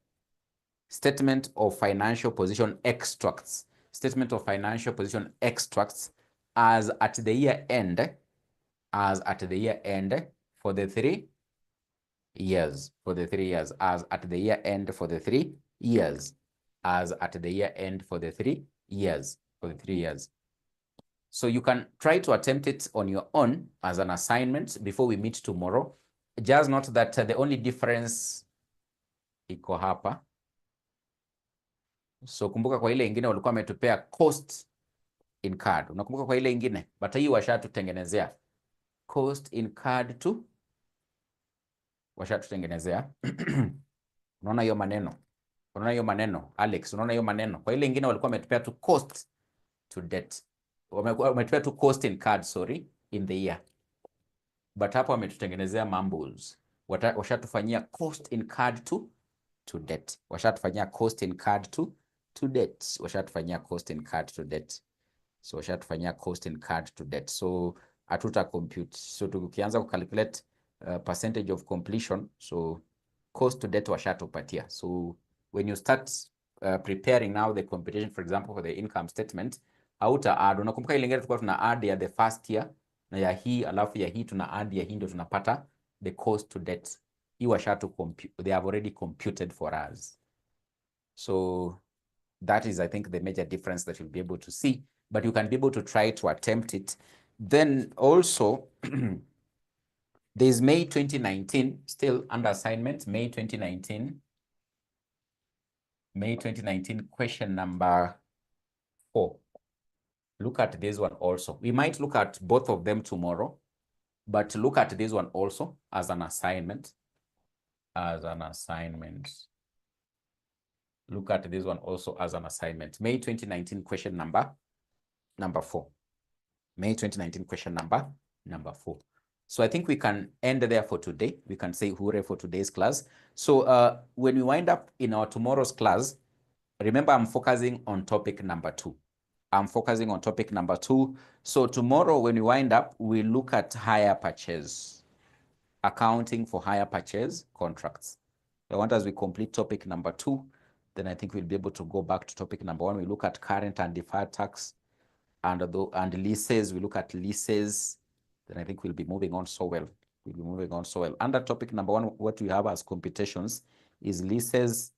Statement of financial position extracts. Statement of financial position extracts as at the year end. as at the year end for the 3 years, as at the year end for the 3 years, as at the year end for the 3 years, So you can try to attempt it on your own as an assignment before we meet tomorrow. Just note that the only difference iko hapa. So kumbuka kwa ile ingine walikuwa wametupea cost incurred. Unakumbuka kwa ile ingine? But hii washatutengenezea cost incurred to, washatutengenezea. Unaona hiyo maneno? Unaona hiyo maneno? Alex, unaona hiyo maneno? Kwa ile ingine walikuwa wametupea to cost to debt. Wametupea to cost incurred, sorry, in the year. But hapo wametutengenezea mumbles. Washatufanyia cost incurred to debt. Washatufanyia cost incurred to debt. Washatufanyia cost incurred to debt. So washatufanyia cost incurred to debt. So hatuta compute. So tukianza kucalculate percentage of completion, so cost to debt washatupatia. So when you start preparing now the computation, for example, for the income statement, hauta add. Unakumbuka ile ingine tulikuwa tuna add ya the first year na ya hii, alafu ya hii tuna add ya hii, ndio tunapata the cost to debt. Hii washatu compute, they have already computed for us. So that is, I think, the major difference that you'll be able to see, but you can be able to try to attempt it. Then also, there's May 2019, still under assignment, May 2019 question number 4. Look at this one also. We might look at both of them tomorrow, but look at this one also as an assignment. Look at this one also as an assignment. May 2019 question number 4. May 2019 question number 4. So I think we can end there for today. We can say hooray for today's class. So when we wind up in our tomorrow's class, remember I'm focusing on topic number 2. So tomorrow when we wind up, we look at hire purchase, accounting for hire purchase contracts. I want as we complete topic number 2, then I think we'll be able to go back to topic number 1. We look at current and deferred tax and leases. We look at leases. Then I think we'll be moving on so well. Under topic number 1, what we have as computations is leases,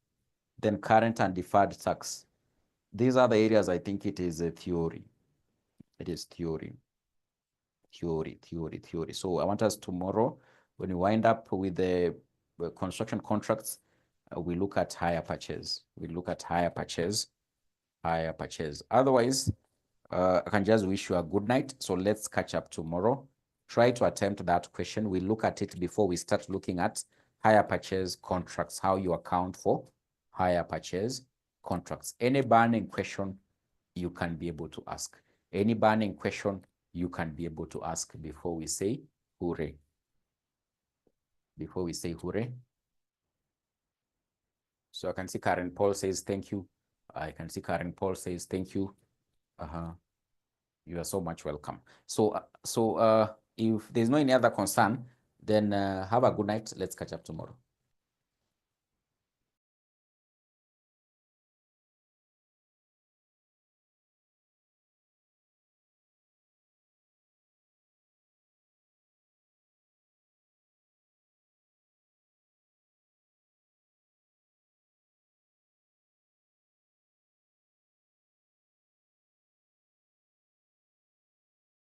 then current and deferred tax. These are the areas I think it is a theory. It is theory. So I want us tomorrow, when we wind up with the construction contracts, we look at hire purchase. Otherwise, I can just wish you a good night. So let's catch up tomorrow. Try to attempt that question. We look at it before we start looking at hire purchase contracts, how you account for hire purchase contracts. Any burning question you can be able to ask. Before we say hooray. So I can see Karen Paul says thank you. You are so much welcome. So if there's no any other concern, then have a good night. Let's catch up tomorrow.